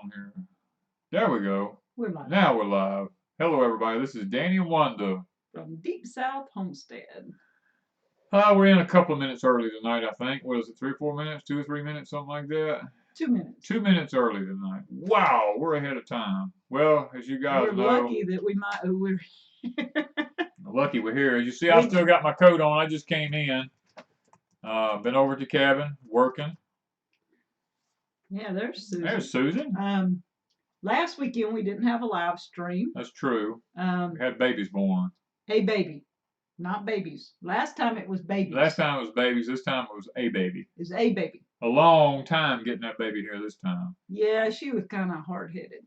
on here? There we go. We're live. Now we're live. Hello, everybody. This is Danny and Wanda. From Deep South Homestead. We're in a couple of minutes early tonight, I think. What is it, 3 or 4 minutes? 2 or 3 minutes, something like that? 2 minutes. 2 minutes early tonight. Wow, we're ahead of time. Well, as you guys know. We're lucky that we're lucky we're here. As you see, I still got my coat on. I just came in. Been over at the cabin, working. Yeah, there's Susan. There's Susan. Last weekend we didn't have a live stream. That's true. We had babies born. A baby, not babies. Last time it was babies. Last time it was babies. This time it was a baby. It's a baby. A long time getting that baby here this time. Yeah, she was kind of hard-headed.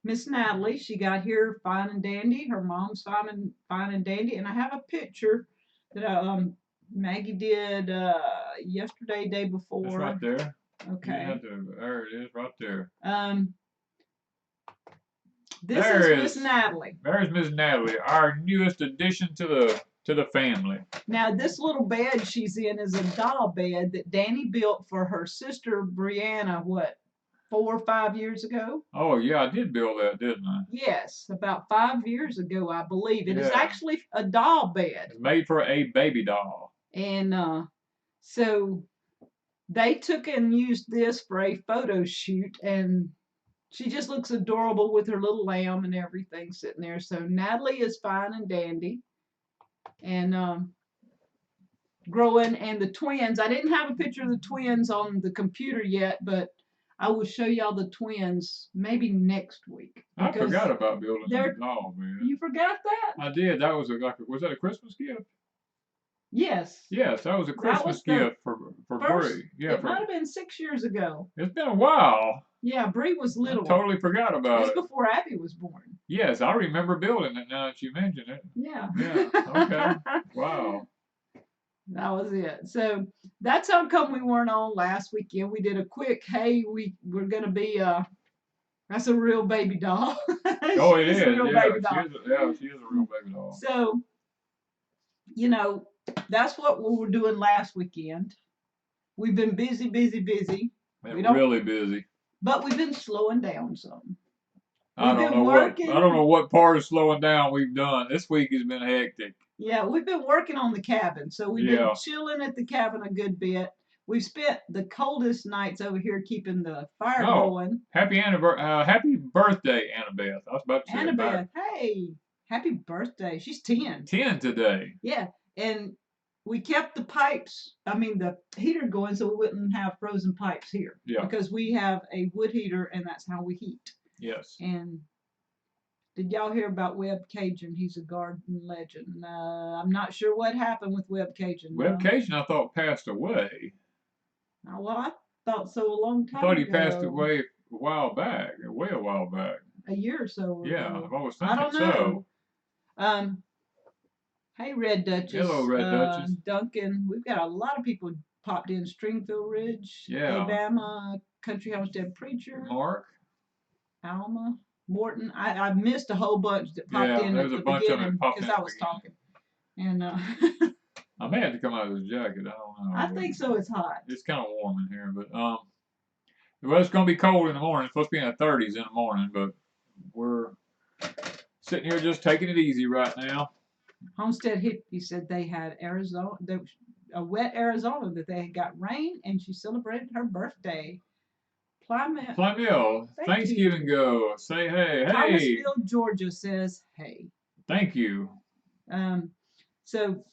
Miss Natalie, she got here fine and dandy. Her mom's fine and dandy. And I have a picture that Maggie did yesterday, day before. It's right there. Okay. There it is, right there. This is Miss Natalie. There's Miss Natalie, our newest addition to the family. Now, this little bed she's in is a doll bed that Danny built for her sister Brianna, 4 or 5 years ago? Oh, yeah, I did build that, didn't I? Yes, about 5 years ago, I believe. It is actually a doll bed. It's made for a baby doll. And so they took and used this for a photo shoot, and she just looks adorable with her little lamb and everything sitting there. So Natalie is fine and dandy and growing. And the twins, I didn't have a picture of the twins on the computer yet, but I will show y'all the twins maybe next week. I forgot about building that doll, man. You forgot that? I did. That was was that a Christmas gift? Yes. Yes, that was a Christmas gift for Bree. Yeah, it might have been 6 years ago. It's been a while. Yeah, Bree was little. I totally forgot about it. It was before Abby was born. Yes, I remember building it now that you mention it. Yeah. Yeah. Okay. Wow. That was it. So that's how come we weren't on last weekend. We did a quick, hey, we're gonna be that's a real baby doll. Oh, it is. She is a real baby doll. So, that's what we were doing last weekend. We've been busy. Really busy. But we've been slowing down some. I don't know what part of slowing down we've done. This week has been hectic. Yeah, we've been working on the cabin. So we've been chilling at the cabin a good bit. We've spent the coldest nights over here keeping the fire going. Happy birthday, Annabeth. I was about to say Annabeth, hey, happy birthday. She's 10. 10 today. Yeah, and we kept the heater going so we wouldn't have frozen pipes here. Yeah. Because we have a wood heater and that's how we heat. Yes. And did y'all hear about Webb Cajun? He's a garden legend. I'm not sure what happened with Webb Cajun. Webb Cajun, I thought, passed away. Well, I thought so a long time ago. I thought he passed away a while back. A year or so ago. Yeah, I've always thinking I don't know. Hey, Red Duchess. Hello, Red Duchess. Duncan. We've got a lot of people popped in. Stringfield Ridge. Yeah. Alabama. Country Homestead Preacher. Mark. Alma. Morton. I missed a whole bunch that popped in at the beginning because I was talking. And I may have to come out of this jacket. I don't know. I think so. It's hot. It's kind of warm in here, but well, it's going to be cold in the morning. It's supposed to be in the 30s in the morning, but we're sitting here just taking it easy right now. Homestead Hippie said they had a wet Arizona, that they had got rain, and she celebrated her birthday. Plymouth, Thanksgiving go. Say hey. Thomasville, Georgia says hey. Thank you. So,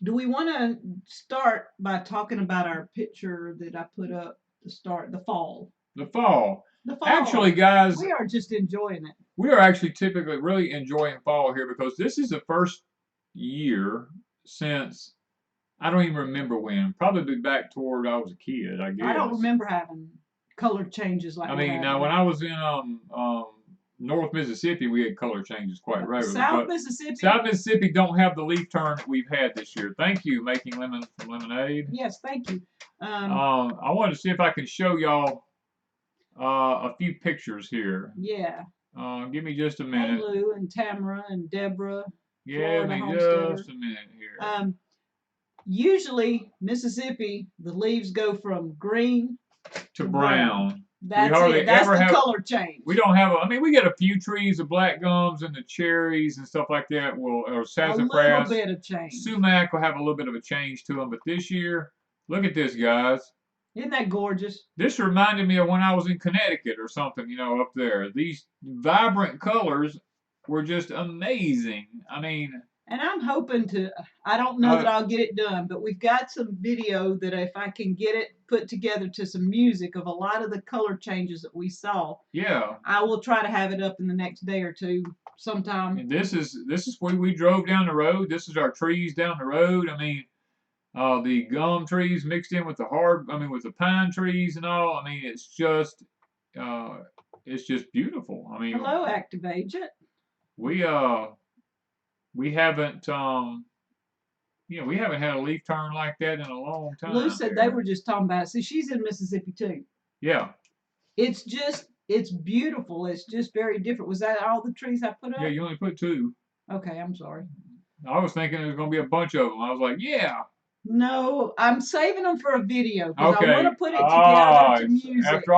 do we want to start by talking about our picture that I put up to start the fall? The fall. Actually, guys, we are just enjoying it. We are actually typically really enjoying fall here because this is the first year since I don't even remember when. Probably back toward I was a kid, I guess. I don't remember having color changes like that. I mean, now when I was in North Mississippi, we had color changes quite regularly. South Mississippi don't have the leaf turn that we've had this year. Thank you, Making Lemons from Lemonade. Yes, thank you. I wanted to see if I could show y'all a few pictures here. Yeah. Give me just a minute. Hey, Lou and Tamara and Deborah. Give me just a minute here. Usually, Mississippi, the leaves go from green to brown. That's it. That's the color change. We don't have. I mean, we get a few trees of black gums and the cherries and stuff like that. Or sassafras. A little bit of change. Sumac will have a little bit of a change to them, but this year, look at this, guys. Isn't that gorgeous? This reminded me of when I was in Connecticut or something, up there. These vibrant colors were just amazing. I mean. And I'm hoping to, I don't know that I'll get it done, but we've got some video that if I can get it put together to some music of a lot of the color changes that we saw. Yeah. I will try to have it up in the next day or two sometime. And this is when we drove down the road. This is our trees down the road. I mean, the gum trees mixed in with with the pine trees and all. I mean, it's just beautiful. I mean. Hello, Active Agent. We haven't, we haven't had a leaf turn like that in a long time. Lou said they were just talking about it. See, she's in Mississippi too. Yeah. It's beautiful. It's just very different. Was that all the trees I put up? Yeah, you only put 2. Okay, I'm sorry. I was thinking there was going to be a bunch of them. I was like, yeah. No, I'm saving them for a video because I want to put it together to music. After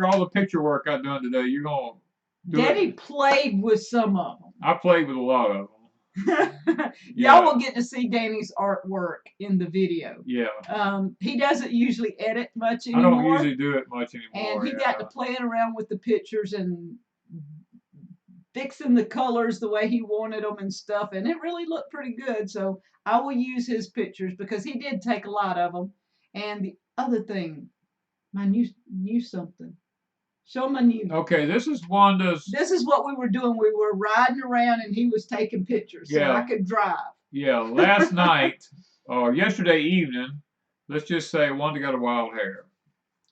all the picture work I've done today, you're going to do Daddy played with some of them. I played with a lot of them. Y'all will get to see Danny's artwork in the video. Yeah. He doesn't usually edit much anymore. I don't usually do it much anymore. And he got to playing around with the pictures and fixing the colors the way he wanted them and stuff, and it really looked pretty good. So I will use his pictures because he did take a lot of them. And the other thing, my new something. Show my new. Okay, this is Wanda's. This is what we were doing. We were riding around and he was taking pictures so I could drive. Yeah, last night or yesterday evening, let's just say Wanda got a wild hair.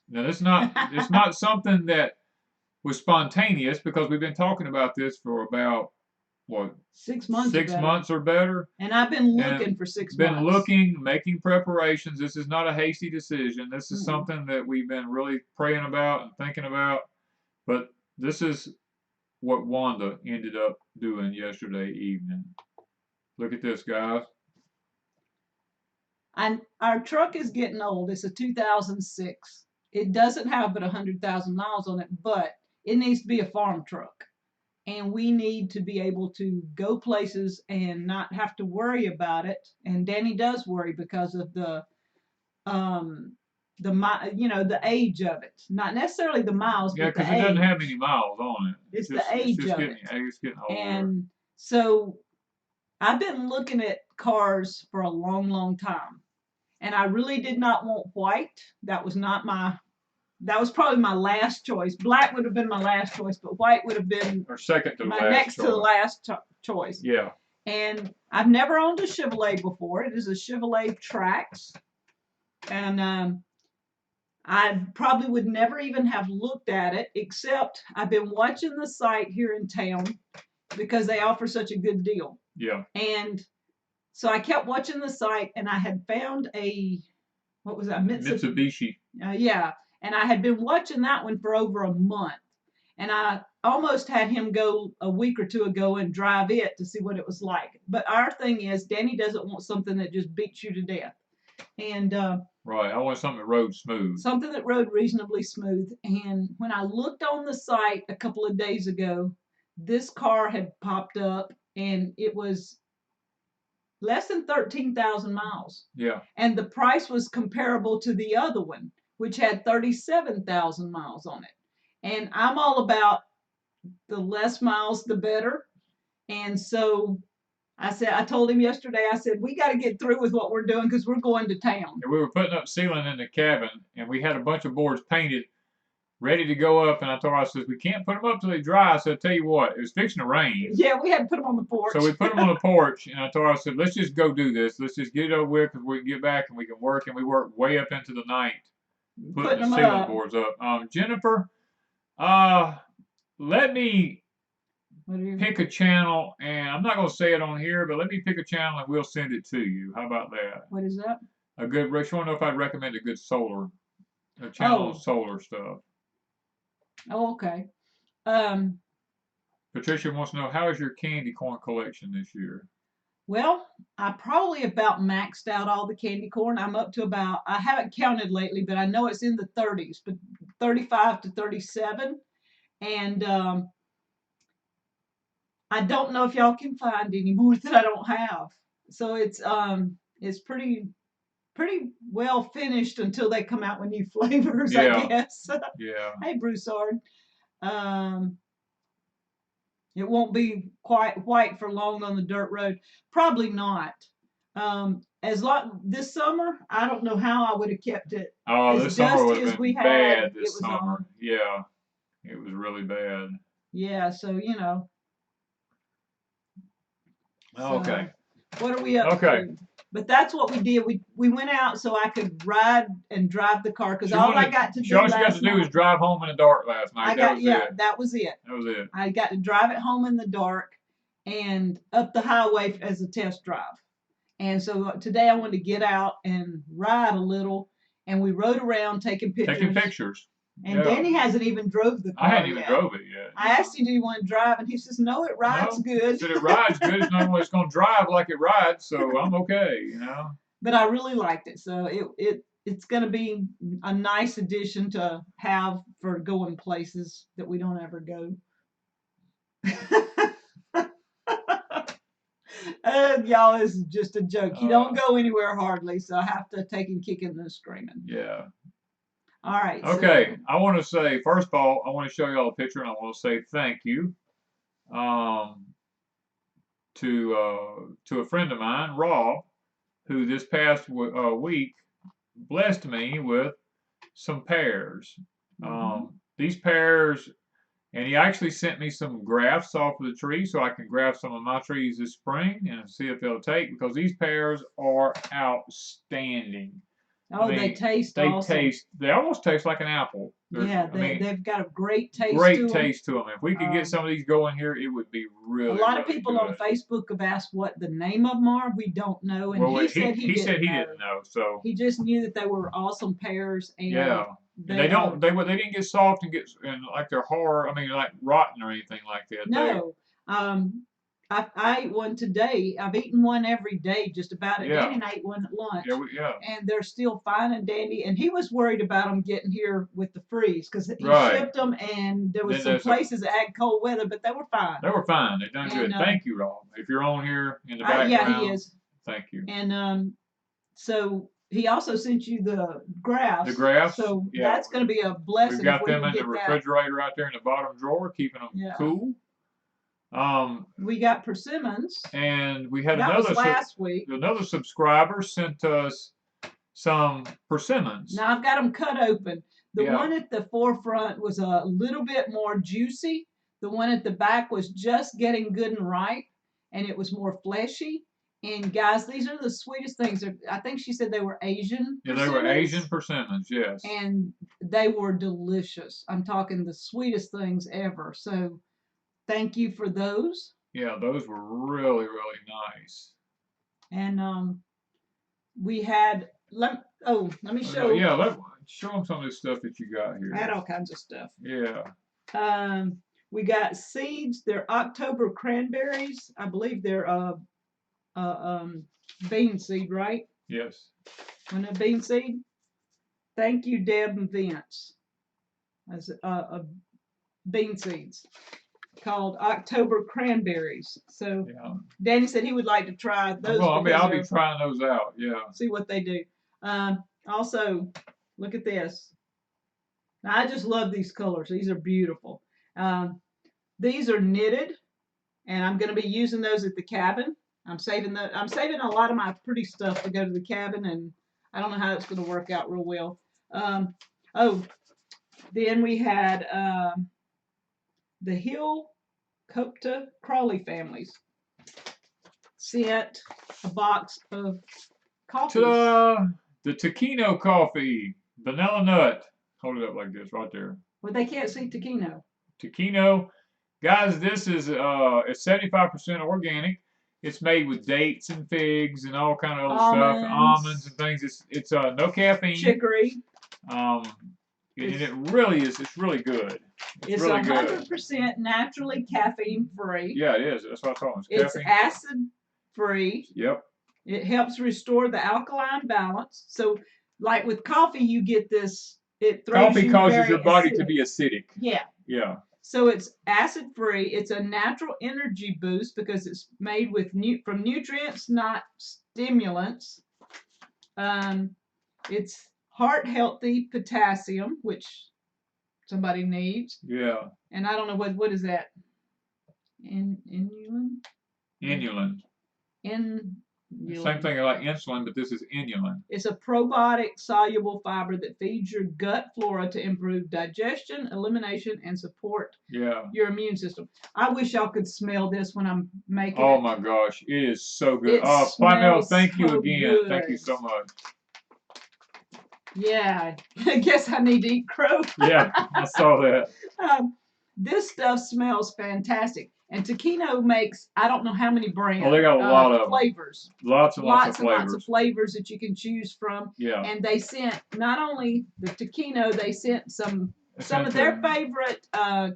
Now it's not something that was spontaneous because we've been talking about this for about what 6 months. 6 months or better. And I've been looking for 6 months. Been looking, making preparations. This is not a hasty decision. This is something that we've been really praying about and thinking about. But this is what Wanda ended up doing yesterday evening. Look at this, guys. And our truck is getting old. It's a 2006. It doesn't have but 100,000 miles on it, but it needs to be a farm truck. And we need to be able to go places and not have to worry about it. And Danny does worry because of the age of it. Not necessarily the miles, but because it doesn't have any miles on it. It's the age of it. It's getting older. And so I've been looking at cars for a long, long time. And I really did not want white. That was probably my last choice. Black would have been my last choice, but white would have been or second to my last next choice. To the last choice. Yeah. And I've never owned a Chevrolet before. It is a Chevrolet Trax. And I probably would never even have looked at it, except I've been watching the site here in town because they offer such a good deal. Yeah. And so I kept watching the site, and I had found what was that? Mitsubishi. Yeah. And I had been watching that one for over a month. And I almost had him go a week or two ago and drive it to see what it was like. But our thing is, Danny doesn't want something that just beats you to death. And right, I want something that rode smooth. Something that rode reasonably smooth. And when I looked on the site a couple of days ago, this car had popped up, and it was less than 13,000 miles. Yeah. And the price was comparable to the other one, which had 37,000 miles on it. And I'm all about the less miles, the better. And so I told him yesterday, I said, we got to get through with what we're doing because we're going to town. And we were putting up ceiling in the cabin, and we had a bunch of boards painted, ready to go up. And I told her, I said, we can't put them up till they dry. So I tell you what, it was fixing to rain. Yeah, we had to put them on the porch. So we put them on the porch, and I told her, I said, let's just go do this. Let's just get it over with because we can get back and we can work. And we worked way up into the night putting the ceiling boards up. Jennifer, let me pick a channel, and I'm not going to say it on here, but let me pick a channel and we'll send it to you. How about that? What is that? She want to know if I'd recommend a good solar, a channel of solar stuff. Oh, okay. Patricia wants to know, how is your candy corn collection this year? Well, I probably about maxed out all the candy corn. I'm up to about, I haven't counted lately, but I know it's in the 30s. But 35 to 37, and I don't know if y'all can find any more that I don't have. So it's pretty well finished until they come out with new flavors, I Yeah. guess. Yeah. Hey, Broussard. Um, it won't be quite white for long on the dirt road. Probably not. As long this summer, I don't know how I would have kept it Oh, as this summer would dusty have as we been had. bad It this was on. summer. Yeah, it was really bad. Yeah, so Okay. So what are we up Okay. to? But that's what we did. We went out so I could ride and drive the car because She all I wanted. got to do All she got last to do was night. drive home in the dark last night. I That got was yeah, it. that was it. That was it. I got to drive it home in the dark and up the highway as a test drive. And so today I wanted to get out and ride a little, and we rode around taking Taking pictures. pictures. And Yeah. Danny hasn't even drove the I car hadn't even yet. drove it yet. I asked him, "Do you want to drive?" And he says, "No, it rides No. good." I said it rides good. It's not always going to drive like it rides, so I'm okay. But I really liked it, so it's going to be a nice addition to have for going places that we don't ever go. Y'all, this is just a joke. You don't go anywhere hardly, so I have to take him kicking and screaming. Yeah. All right. Okay. So, I want to say, first of all, I want to show y'all a picture, and I want to say thank you to a friend of mine, Rob, who this past week blessed me with some pears. These pears, and he actually sent me some grafts off of the tree so I can graft some of my trees this spring and see if they'll take, because these pears are outstanding. oh, I mean, they taste they awesome. they almost taste like an apple. Yeah, I mean, they've got a great taste to great them. taste to them. If we could get some of these going here, it would be really, a lot of really people good. on Facebook have asked what the name of them are. We don't know, and Well, he said he didn't know. So he just knew that they were awesome pears, and yeah, and they didn't get soft and like they're hard. I mean, like rotten or anything like that. No, I ate one today. I've eaten one every day, just about it. Yeah. Danny and I ate one at lunch. Yeah. And they're still fine and dandy. And he was worried about them getting here with the freeze because he Right. shipped them, and there was Then some there's places that had cold weather, but they were fine. They were fine. They done good. And, Thank you, Rob. If you're on here in the background, yeah, he is. Thank you. And so he also sent you the grafts. The grafts. So yeah. that's going to be a blessing. We've got if we them can in the get refrigerator right there in the bottom drawer, keeping them cool. We got persimmons. And we had that was last week. Another subscriber sent us some persimmons. Now I've got them cut open. The one at the forefront was a little bit more juicy. The one at the back was just getting good and ripe, and it was more fleshy. And guys, these are the sweetest things. I think she said they were Asian. Yeah, they were Asian persimmons, yes. And they were delicious. I'm talking the sweetest things ever. So thank you for those. Yeah, those were really, really nice. And we had let me show. Yeah, show them some of this stuff that you got here. I had all kinds of stuff. Yeah. We got seeds. They're October cranberries. I believe they're bean seed, right? Yes. Wasn't it bean seed? Thank you, Deb and Vince. As bean seeds called October cranberries. So Danny said he would like to try those. Well, I'll be trying those out. Yeah. See what they do. Also, look at this. Now, I just love these colors. These are beautiful. These are knitted, and I'm going to be using those at the cabin. I'm saving a lot of my pretty stuff to go to the cabin, and I don't know how it's going to work out real well. Then we had the Hill Copta Crawley families sent a box of coffee. Ta-da! The Taquino coffee, vanilla nut. Hold it up like this, right there. Well, they can't see Taquino. Taquino, guys, this is it's 75% organic. It's made with dates and figs and all kind of other stuff, almonds and things. It's no caffeine. Chicory. And it really is. It's really good. It's really 100% naturally caffeine free. Yeah, it is. That's what I thought. It's acid free. Yep. It helps restore the alkaline balance. So, like with coffee, you get this it throws Coffee you causes very your body to acidic. be acidic. Yeah. Yeah. So it's acid free. It's a natural energy boost because it's made with from nutrients, not stimulants. It's heart healthy potassium, which somebody needs. Yeah. And I don't know what is that? Inulin. Inulin. Same thing like insulin, but this is inulin. It's a probiotic soluble fiber that feeds your gut flora to improve digestion, elimination, and support your immune system. I wish y'all could smell this when I'm making it. Oh my gosh, it is so good. It Pamela, smells thank you so again. good. Thank you so much. Yeah, I guess I need to eat crow. Yeah, I saw that. This stuff smells fantastic. And Taquino makes, I don't know how many brands. Oh, they got a lot of flavors. Lots and lots of flavors. Lots of flavors that you can choose from. Yeah. And they sent not only the Taquino, they sent some of their favorite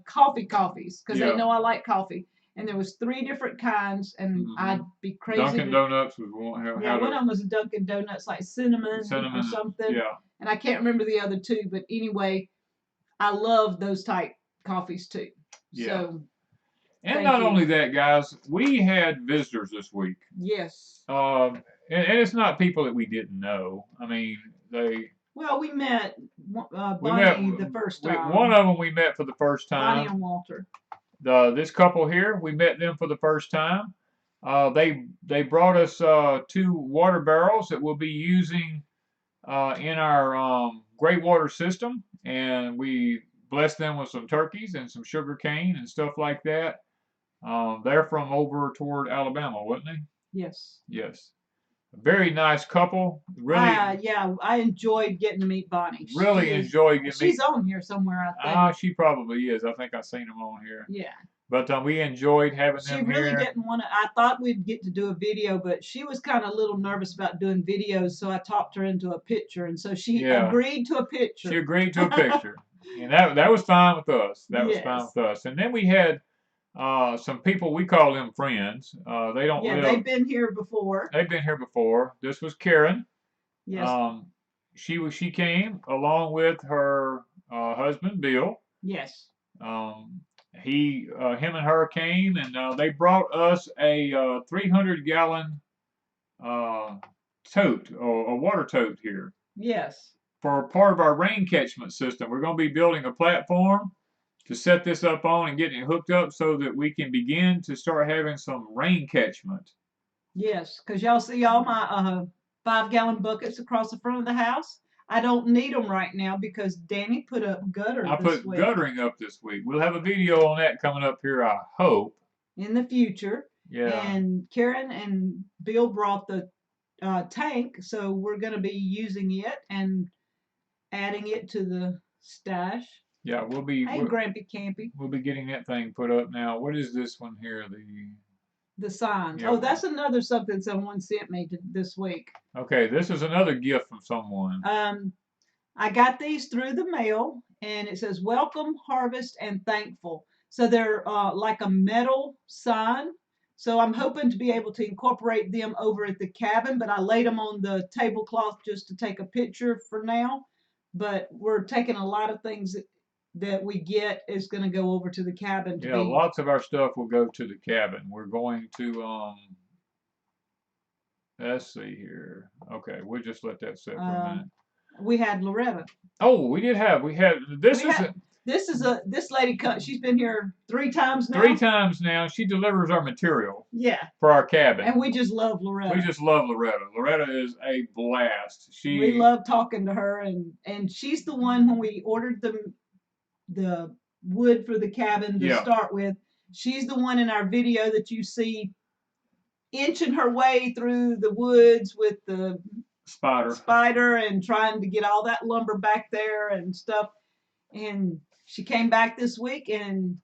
coffees because they know I like coffee. And there was 3 different kinds, and I'd be crazy. Dunkin' Donuts was one. One of them was a Dunkin' Donuts, like cinnamon or something. Yeah. And I can't remember the other 2, but anyway, I love those type coffees too. Yeah. So, and not only that, guys, we had visitors this week. Yes. And it's not people that we didn't know. I mean, Well, we met Bonnie the first time. One of them we met for the first time. Bonnie and Walter. This couple here, we met them for the first time. They brought us 2 water barrels that we'll be using in our gray water system, and we blessed them with some turkeys and some sugar cane and stuff like that. They're from over toward Alabama, wasn't they? Yes. Yes. A very nice couple. Really. Yeah, I enjoyed getting to meet Bonnie. Really enjoyed getting. She's on here somewhere, I think. She probably is. I think I've seen them on here. Yeah. But we enjoyed having them here. She really didn't want to. I thought we'd get to do a video, but she was kind of a little nervous about doing videos, so I talked her into a picture, and so she agreed to a picture. She agreed to a picture, and that was fine with us. That was fine with us. And then we had some people, we call them friends. They don't live. They've been here before. They've been here before. This was Karen. Yes. She came along with her husband Bill. Yes. Him and her came, and they brought us a 300-gallon tote, or a water tote here. Yes. For part of our rain catchment system. We're going to be building a platform to set this up on and getting it hooked up so that we can begin to start having some rain catchment. Yes, because y'all see all my 5-gallon buckets across the front of the house. I don't need them right now because Danny put up gutter this week. Guttering up this week. We'll have a video on that coming up here, I hope. In the future. Yeah. And Karen and Bill brought the tank, so we're going to be using it and adding it to the stash. Yeah, we'll be. Hey, Grampy Campy. We'll be getting that thing put up now. What is this one here? The signs. Yeah. Oh, that's another something someone sent me this week. Okay, this is another gift from someone. I got these through the mail, and it says "Welcome, Harvest, and Thankful." So they're like a metal sign. So I'm hoping to be able to incorporate them over at the cabin, but I laid them on the tablecloth just to take a picture for now. But we're taking a lot of things that we get is going to go over to the cabin. Lots of our stuff will go to the cabin. We're going to, let's see here. Okay, we'll just let that sit for a minute. We had Loretta. Oh, this lady, she's been here 3 times now. 3 times now. She delivers our material. Yeah. For our cabin. And we just love Loretta. We just love Loretta. Loretta is a blast. We love talking to her, and she's the one when we ordered the wood for the cabin to start with. She's the one in our video that you see inching her way through the woods with the spider and trying to get all that lumber back there and stuff. And she came back this week, and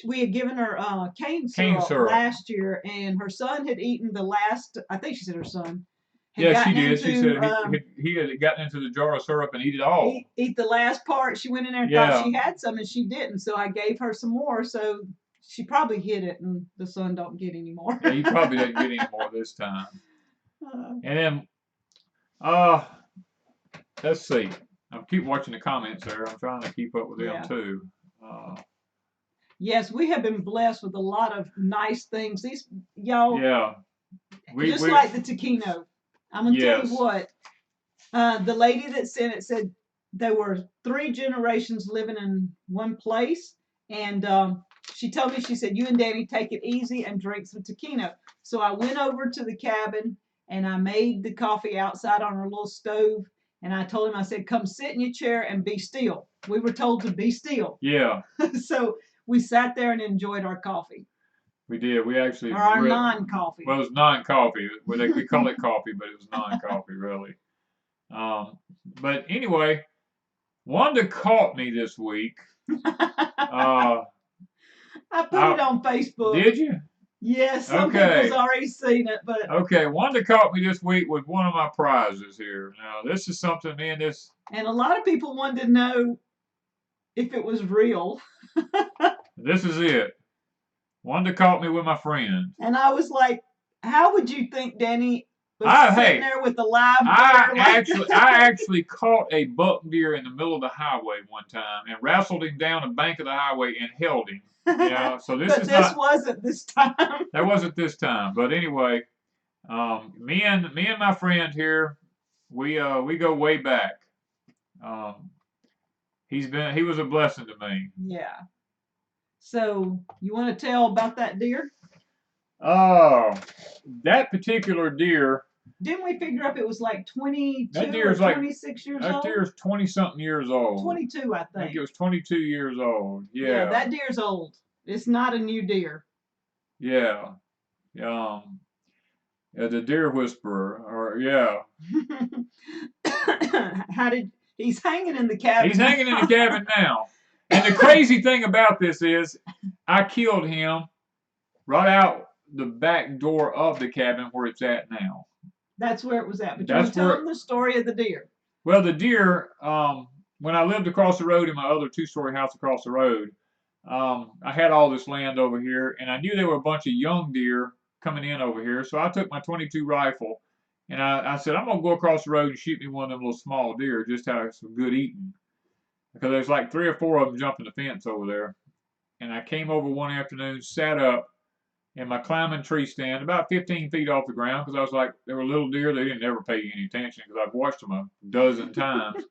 we had given her cane syrup last year, and her son had eaten the last. I think she said her son. Yeah, she did. She said he had gotten into the jar of syrup and eat it all. Eat the last part. She went in there and thought she had some, and she didn't. So I gave her some more. So she probably hid it, and the son don't get any more. Yeah, he probably didn't get any more this time. And then, let's see. I keep watching the comments there. I'm trying to keep up with them Yeah. too. Yes, we have been blessed with a lot of nice things. These y'all, yeah, just we like the taquino. I'm gonna tell you yes, what. The lady that sent it said there were 3 generations living in one place, and she told me, she said, "You and Danny take it easy and drink some taquino." So I went over to the cabin and I made the coffee outside on our little stove. And I told him, I said, "Come sit in your chair and be still." We were told to be still. yeah, So we sat there and enjoyed our coffee, we did. We actually or our really non-coffee. well, it was non-coffee. Well, we call it coffee, but it was non-coffee really. Um, but anyway, Wanda caught me this week. Uh, I put it on Facebook. did you? Yes, some Okay. people's already seen it, but Okay, Wanda caught me this week with one of my prizes here. Now, this is something, man, this. and a lot of people wanted to know if it was real. This is it. Wanda caught me with my friend. And I was like, how would you think Danny was sitting there with a live I bear? actually caught a buck deer in the middle of the highway one time and wrestled him down the bank of the highway and held him. Yeah, so this But is this not. wasn't this time. That wasn't this time. But anyway, me and my friend here, we go way back. Um, he was a blessing to me. Yeah. So you want to tell about that deer? Oh, that particular deer. Didn't we figure up it was like 22 That or deer's like 26 years that old? deer's 20-something years old. 22, I I think think. it was 22 years old. Yeah, Yeah. that deer's old. It's not a new deer. Yeah. The deer whisperer, or yeah. How did he's hanging in the cabin? He's hanging in the cabin now. And the crazy thing about this is, I killed him right out the back door of the cabin where it's at now. That's where it was at. But That's you want to tell them the story of the deer? Well, the deer, when I lived across the road in my other 2-story house across the road, I had all this land over here, and I knew there were a bunch of young deer coming in over here. So I took my 22 rifle, and I said, I'm gonna go across the road and shoot me one of them little small deer, just to have some good eating, because there's like 3 or 4 of them jumping the fence over there. And I came over one afternoon, sat up in my climbing tree stand, about 15 feet off the ground, because I was like, they were little deer. They didn't ever pay any attention because I've watched them a dozen times.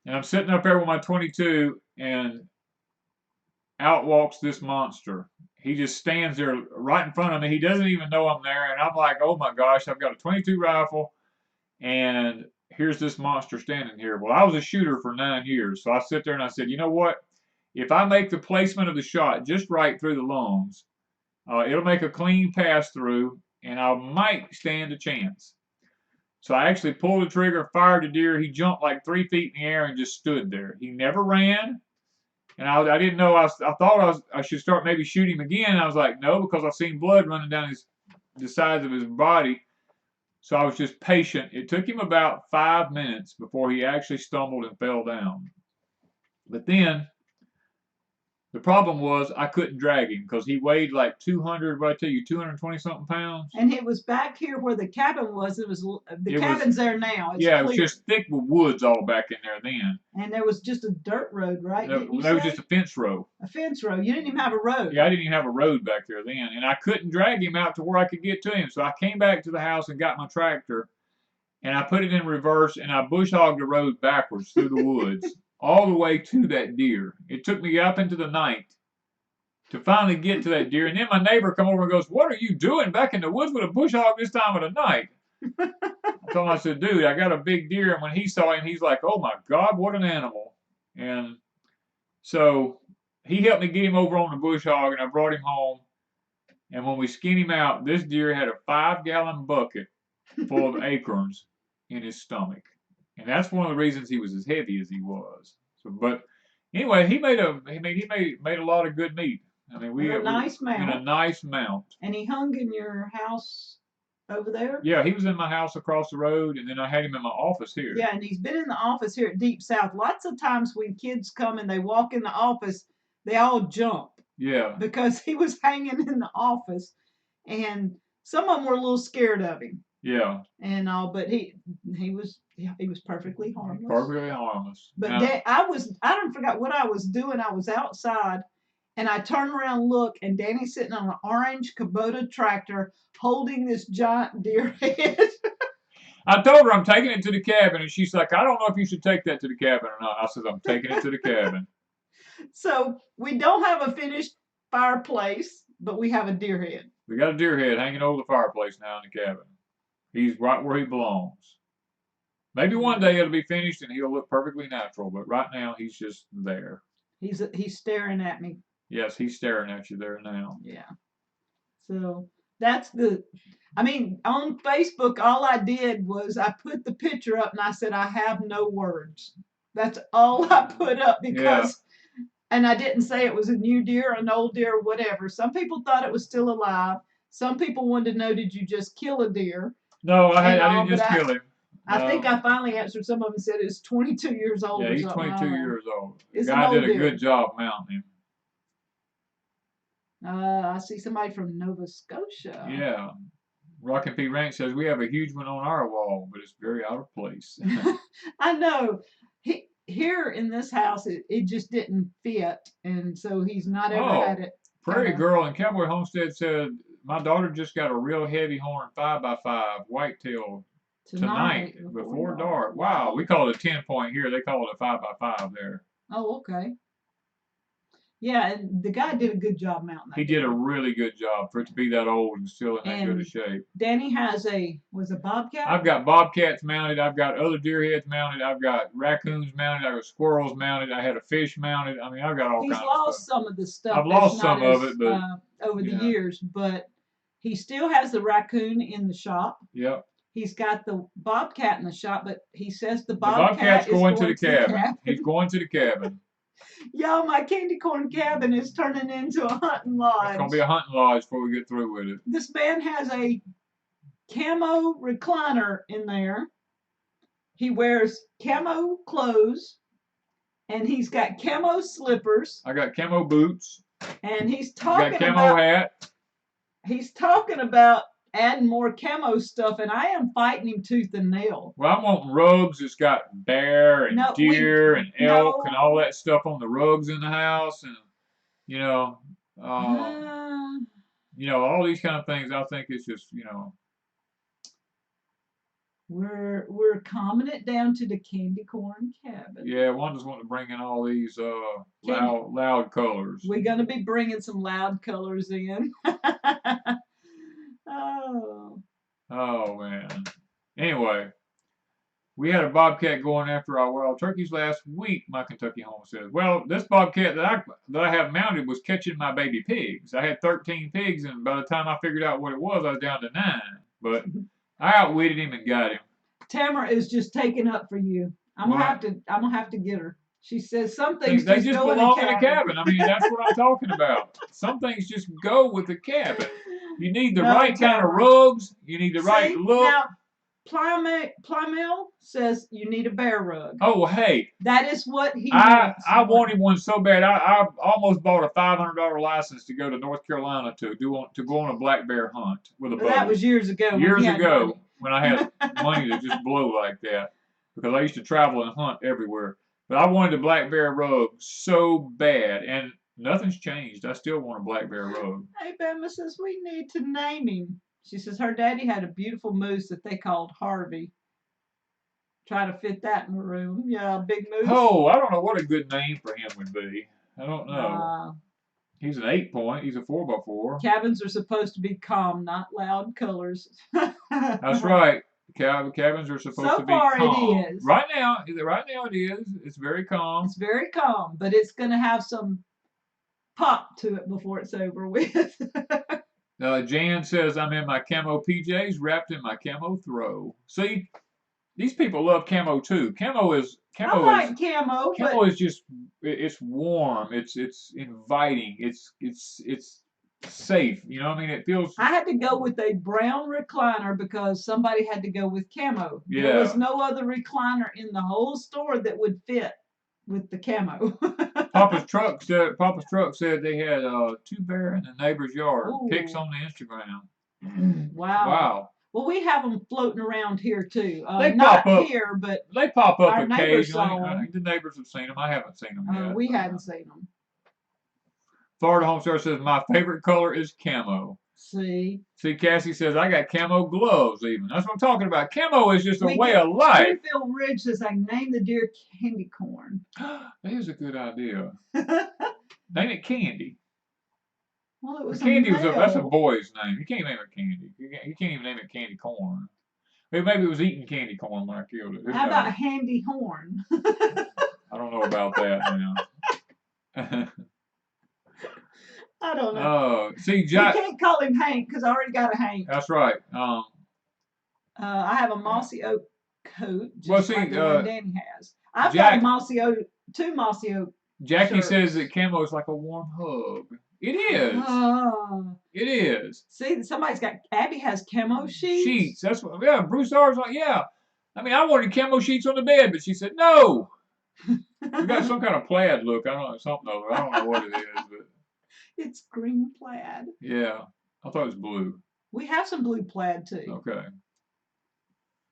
And I'm sitting up there with my 22, and out walks this monster. He just stands there right in front of me. He doesn't even know I'm there. And I'm like, oh my gosh, I've got a 22 rifle, and here's this monster standing here. Well, I was a shooter for 9 years. So I sit there and I said, you know what? If I make the placement of the shot just right through the lungs, it'll make a clean pass through, and I might stand a chance. So I actually pulled the trigger, fired the deer. He jumped like 3 feet in the air and just stood there. He never ran. And I didn't know. I thought I should start maybe shooting him again. I was like, no, because I've seen blood running down the sides of his body. So I was just patient. It took him about 5 minutes before he actually stumbled and fell down. But then the problem was I couldn't drag him because he weighed like 200, what I tell you, 220 something pounds. And it was back here where the cabin was. The cabin's there now. It's yeah, clear. It was just thick with woods all back in there then. And there was just a dirt road, right? There was just a fence row. A fence row. You didn't even have a road. Yeah, I didn't even have a road back there then, and I couldn't drag him out to where I could get to him. So I came back to the house and got my tractor, and I put it in reverse, and I bush hogged the road backwards through the woods all the way to that deer. It took me up into the night to finally get to that deer. And then my neighbor come over and goes, what are you doing back in the woods with a bush hog this time of the night? I told him, I said, dude, I got a big deer. And when he saw him, he's like, oh my God, what an animal. And so he helped me get him over on the bush hog, and I brought him home. And when we skinned him out, this deer had a 5-gallon bucket full of acorns in his stomach. And that's one of the reasons he was as heavy as he was. So, but anyway, he made a lot of good meat. I mean, we had a nice mount. And he hung in your house over there? Yeah, he was in my house across the road, and then I had him in my office here. Yeah, and he's been in the office here at Deep South. Lots of times when kids come and they walk in the office, they all jump. Yeah. Because he was hanging in the office, and some of them were a little scared of him. Yeah. and all, but he was perfectly harmless. Perfectly harmless. But Now, I don't forgot what I was doing. I was outside and I turn around and look, and Danny's sitting on an orange Kubota tractor holding this giant deer head. I told her I'm taking it to the cabin, and she's like, I don't know if you should take that to the cabin or not. I said, I'm taking it to the cabin. So we don't have a finished fireplace, but we have a deer head. We got a deer head hanging over the fireplace now in the cabin. He's right where he belongs. Maybe one day it'll be finished and he'll look perfectly natural, but right now he's just there. He's staring at me. Yes, he's staring at you there now. Yeah. So that's I mean, on Facebook, all I did was I put the picture up and I said, I have no words. That's all I put up because, and I didn't say it was a new deer, an old deer, or whatever. Some people thought it was still alive. Some people wanted to know, did you just kill a deer? No, I didn't just kill him. No. I think I finally answered. Some of them said it's 22 years old. Yeah, he's 22 years old. The It's guy did a deer. good job mounting him. I see somebody from Nova Scotia. Yeah. Rockin' P Rank says we have a huge one on our wall, but it's very out of place. I know. Here in this house, it just didn't fit, and so he's not ever had it. Prairie Girl and Cowboy Homestead said, my daughter just got a real heavy horn 5x5 whitetail tonight before dark. Wow, we call it a 10-point here. They call it a 5x5 there. Oh, okay. Yeah, and the guy did a good job mounting that. He did a really good job for it to be that old and still in that good a shape. Danny has a bobcat? I've got bobcats mounted. I've got other deer heads mounted. I've got raccoons mounted. I've got squirrels mounted. I had a fish mounted. I mean, I've got all kinds of stuff. He's lost some of the stuff. I've lost some of it, but over the years, but he still has the raccoon in the shop. Yep. He's got the bobcat in the shop, but he says the bobcat's going to the cabin. He's going to the cabin. Y'all, my candy corn cabin is turning into a hunting lodge. It's going to be a hunting lodge before we get through with it. This man has a camo recliner in there. He wears camo clothes, and he's got camo slippers. I got camo boots. And he's talking got camo hat. He's talking about adding more camo stuff, and I am fighting him tooth and nail. Well, I'm wanting rugs that's got bear and deer and elk and all that stuff on the rugs in the house, and you know, all these kind of things. I think it's just, We're calming it down to the candy corn cabin. Yeah, Wanda's wanting to bring in all these loud colors. We're gonna be bringing some loud colors in. Oh man. Anyway, we had a bobcat going after our wild turkeys last week. My Kentucky home says. Well, this bobcat that I have mounted was catching my baby pigs. I had 13 pigs, and by the time I figured out what it was, I was down to 9. But I outwitted him and got him. Tamara is just taking up for you. I'm gonna have to get her. She says some things they just belong in a cabin. I mean, that's what I'm talking about. Some things just go with the cabin. You need the right kind of rugs. You need the right look. Now, Plymel says you need a bear rug. Oh, hey. That is what he wants. I wanted one so bad. I almost bought a $500 license to go to North Carolina to go on a black bear hunt with a bow. That was years ago. Years ago when I had money to just blow like that, because I used to travel and hunt everywhere. But I wanted a black bear rug so bad, and nothing's changed. I still want a black bear rug. Hey, Bama says we need to name him. She says her daddy had a beautiful moose that they called Harvey. Try to fit that in the room. Yeah, big moose. Oh, I don't know what a good name for him would be. I don't know. He's an 8-point. He's a 4x4. Cabins are supposed to be calm, not loud colors. That's right. Cabins are supposed to be calm. So far it is. Right now it is. It's very calm. It's very calm, but it's going to have some pop to it before it's over with. Jan says, I'm in my camo PJs wrapped in my camo throw. See, these people love camo too. Camo is Camo is just, it's warm. It's inviting. It's safe. You know what I mean? It feels. I had to go with a brown recliner because somebody had to go with camo. Yeah. There was no other recliner in the whole store that would fit with the camo. Papa's truck said they had 2 bear in the neighbor's yard. Ooh. Pics on the Instagram. Wow. Well, we have them floating around here too. They Not pop up. here, but They pop up our neighbors occasionally. saw them. The neighbors have seen them. I haven't seen them yet. We hadn't seen them. Florida Homestead says my favorite color is camo. See, Cassie says I got camo gloves even. That's what I'm talking about. Camo is just a we way get, of life. Springfield Ridge says I named the deer candy corn. That is a good idea. Name it Candy. Well, it was Candy a was that's a boy's name. You can't name it Candy. You can't even name it Candy Corn. Maybe it was eating candy corn when I killed it. How about Handy Horn? I don't know about that now. I don't know. Oh, see, You can't call him Hank because I already got a Hank. That's right. I have a mossy oak coat, just well, see, like the one Danny has. I've got a mossy oak, 2 mossy oak. Jackie shirts. says that camo is like a warm hug. It is. It is. See, somebody's got. Abby has camo sheets. Sheets. That's what. Yeah, Bruce R.'s like, yeah. I mean, I wanted camo sheets on the bed, but she said no. We got some kind of plaid look. I don't know something of it. I don't know what it is, but it's green plaid. Yeah, I thought it was blue. We have some blue plaid too. Okay.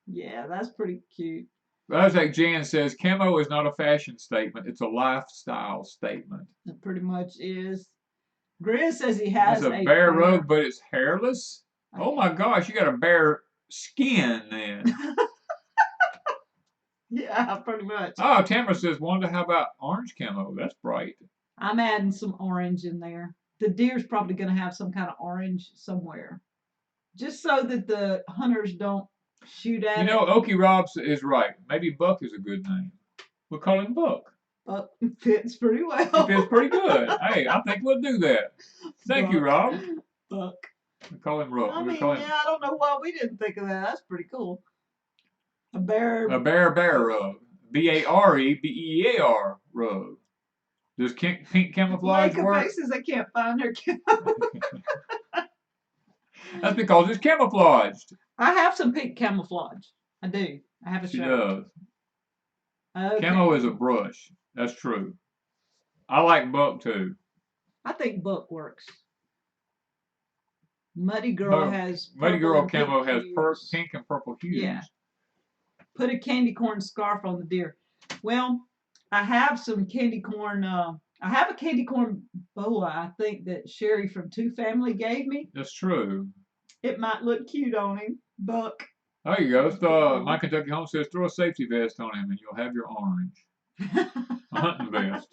Yeah, that's pretty cute. That's like Jan says, camo is not a fashion statement; it's a lifestyle statement. It pretty much is. Grizz says he has a bear rug, but it's hairless. Oh my gosh, you got a bear skin then. Yeah, pretty much. Oh, Tamara says, Wanda, how about orange camo? That's bright. I'm adding some orange in there. The deer's probably going to have some kind of orange somewhere. Just so that the hunters don't shoot at it. You know, Okie Robs is right. Maybe Buck is a good name. We'll call him Buck. Buck fits pretty well. He fits pretty good. Hey, I think we'll do that. Thank you, Rob. Buck. We call him Rob. I mean, I don't know why we didn't think of that. That's pretty cool. A bear rug. Barebear rug. Does pink camouflage work? Faces, I can't find their camo. That's because it's camouflaged. I have some pink camouflage. I do. I have a shirt. She does. Okay. Camo is a brush. That's true. I like Buck too. I think Buck works. Muddy Girl Muddy Girl camo has pink and purple hues. Yeah. Put a candy corn scarf on the deer. Well, I have some candy corn. I have a candy corn boa, I think, that Sherry from Two Family gave me. That's true. It might look cute on him. Buck. There you go. So, My Kentucky Home says, throw a safety vest on him and you'll have your orange. A hunting vest.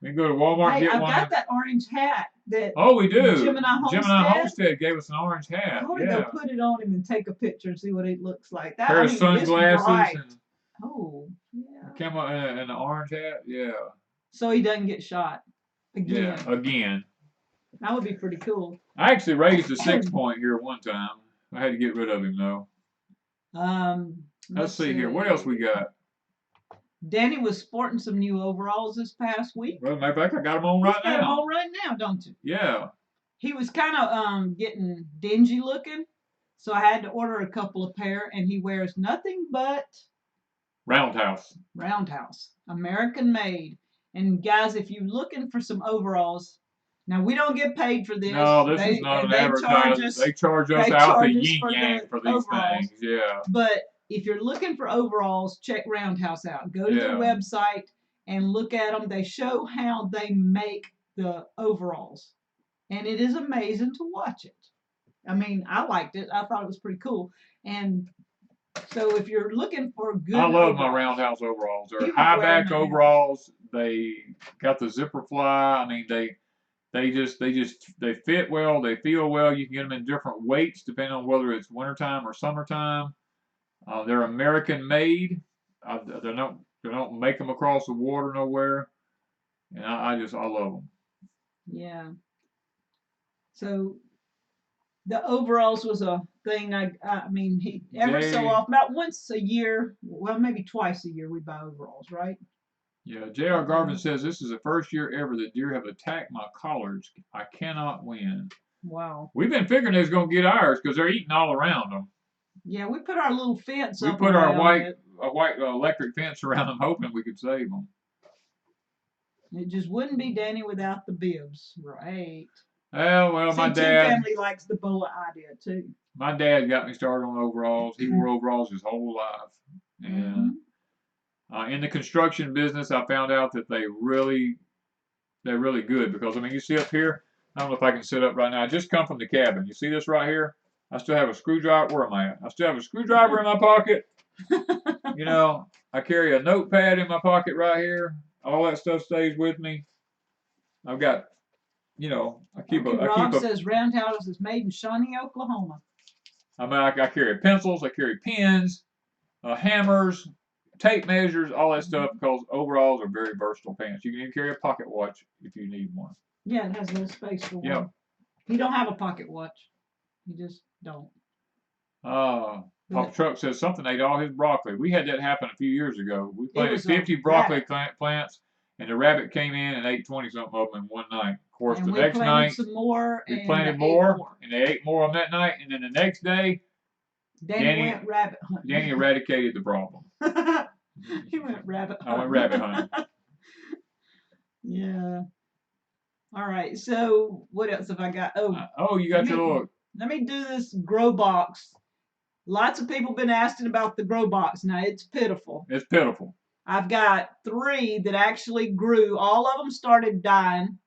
We can go to Walmart and get one. I've got that orange hat. We do. Gemini Homestead gave us an orange hat. I want to go put it on him and take a picture and see what it looks like. Pair of sunglasses. Oh, yeah. Camo and an orange hat. Yeah. So he doesn't get shot again. Yeah, again. That would be pretty cool. I actually raised a 6-point here one time. I had to get rid of him though. Let's see here. What else we got? Danny was sporting some new overalls this past week. Well, matter of fact, I got them on right now. You got them on right now, don't you? Yeah. He was kind of getting dingy looking, so I had to order a couple of pair, and he wears nothing but Roundhouse, American made. And guys, if you're looking for some overalls, now we don't get paid for this. No, this is not an advertisement. They charge us out the yin yang for these things. Yeah. But if you're looking for overalls, check Roundhouse out. Go to their website and look at them. They show how they make the overalls. And it is amazing to watch it. I mean, I liked it. I thought it was pretty cool. And so if you're looking for good I love my Roundhouse overalls. They're high back overalls. They got the zipper fly. I mean, they fit well. They feel well. You can get them in different weights depending on whether it's wintertime or summertime. They're American made. They don't make them across the water nowhere, and I love them. Yeah. So the overalls was a thing. I mean, he so often, about once a year, well, maybe twice a year, we buy overalls, right? Yeah. J.R. Garvin says this is the first year ever that deer have attacked my collards. I cannot win. Wow. We've been figuring they're gonna get ours because they're eating all around them. Yeah, we put our little fence up. We put our white electric fence around them, hoping we could save them. It just wouldn't be Danny without the bibs, right? Well, See, two family likes the boa idea too. My dad got me started on overalls. He wore overalls his whole life, and in the construction business, I found out that they're really good because I mean, you see up here. I don't know if I can sit up right now. I just come from the cabin. You see this right here? I still have a screwdriver. Where am I at? I still have a screwdriver in my pocket. You know, I carry a notepad in my pocket right here. All that stuff stays with me. I've got, you know, I keep Rob says Roundhouse is made in Shawnee, Oklahoma. I mean, I carry pencils. I carry pens, hammers, tape measures, all that stuff because overalls are very versatile pants. You can even carry a pocket watch if you need one. Yeah, it has no space for one. He don't have a pocket watch. He just don't. Papa Truck says something ate all his broccoli. We had that happen a few years ago. We planted 50 broccoli plants, and the rabbit came in and ate 20-something of them in one night. Of course, the next night, we planted more, and they ate more on that night. And then the next day, Danny went rabbit hunting. Danny eradicated the problem. He went rabbit hunting. I went rabbit hunting. Yeah. All right. So what else have I got? You got your little. Let me do this grow box. Lots of people been asking about the grow box. Now it's pitiful. It's pitiful. I've got 3 that actually grew. All of them started dying.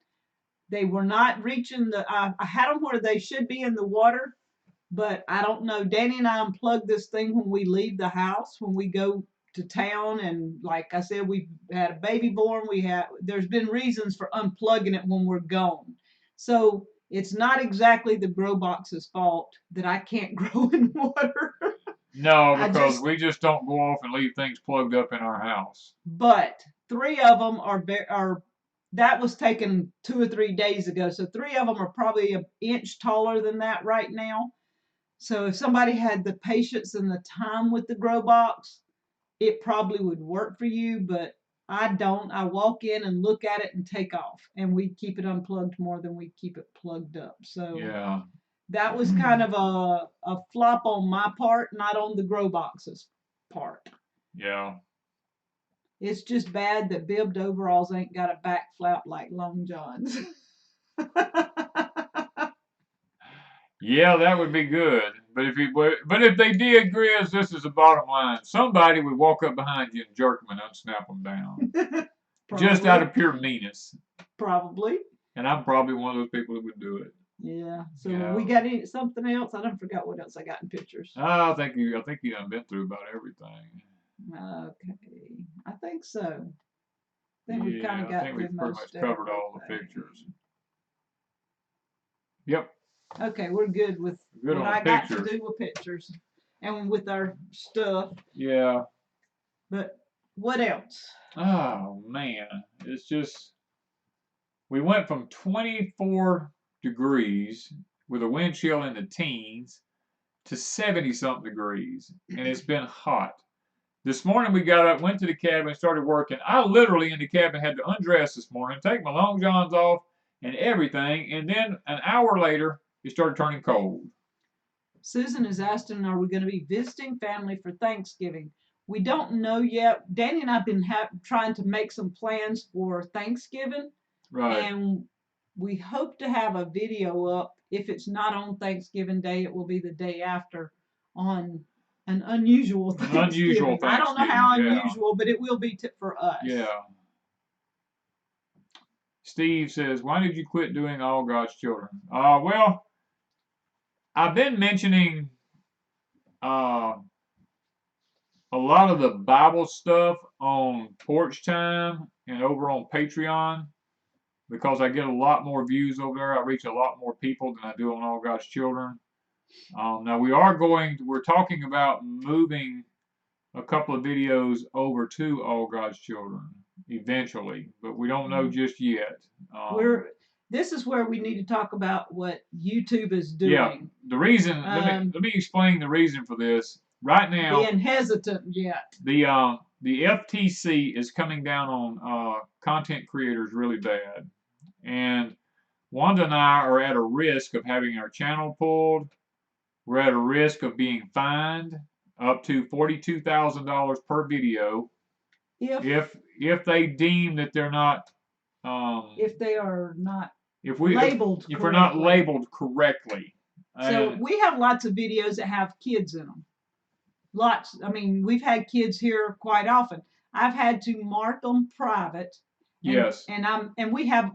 They were not reaching I had them where they should be in the water, but I don't know. Danny and I unplug this thing when we leave the house, when we go to town, and like I said, we had a baby born. There's been reasons for unplugging it when we're gone. So it's not exactly the grow box's fault that I can't grow in water. No, because we just don't go off and leave things plugged up in our house. But 3 of them are that was taken 2 or 3 days ago. So 3 of them are probably an inch taller than that right now. So if somebody had the patience and the time with the grow box, it probably would work for you, but I don't. I walk in and look at it and take off, and we keep it unplugged more than we keep it plugged up. So yeah, that was kind of a flop on my part, not on the grow box's part. Yeah. It's just bad that bibbed overalls ain't got a back flap like Long John's. Yeah, that would be good. But if they did, Grizz, this is the bottom line. Somebody would walk up behind you and jerk them and unsnap them down. Just out of pure meanness. Probably. And I'm probably one of those people that would do it. Yeah. So we got something else? I don't forget what else I got in pictures. I think you done been through about everything. Okay. I think so. I think we've kind of got we've pretty much covered all the pictures. Yep. Okay, we're good with what I got to do with pictures and with our stuff. Yeah. But what else? Oh man, it's just we went from 24 degrees with a wind chill in the teens to 70-something degrees, and it's been hot. This morning we got up, went to the cabin, started working. I literally in the cabin had to undress this morning, take my long johns off and everything, and then an hour later it started turning cold. Susan is asking, are we going to be visiting family for Thanksgiving? We don't know yet. Danny and I have been trying to make some plans for Thanksgiving. Right. And we hope to have a video up. If it's not on Thanksgiving Day, it will be the day after on an unusual Thanksgiving. I don't know how unusual, but it will be for us. Yeah. Steve says, why did you quit doing All God's Children? Well, I've been mentioning a lot of the Bible stuff on Porch Time and over on Patreon because I get a lot more views over there. I reach a lot more people than I do on All God's Children. Now we're talking about moving a couple of videos over to All God's Children eventually, but we don't know just yet. This is where we need to talk about what YouTube is doing. Yeah, the reason. Let me explain the reason for this. Right now, being hesitant yet. The FTC is coming down on content creators really bad, and Wanda and I are at a risk of having our channel pulled. We're at a risk of being fined up to $42,000 per video if they deem that they're not if they are not labeled if we're not correctly. labeled correctly. So And we have lots of videos that have kids in them. Lots. I mean, we've had kids here quite often. I've had to mark them private, yes, and we have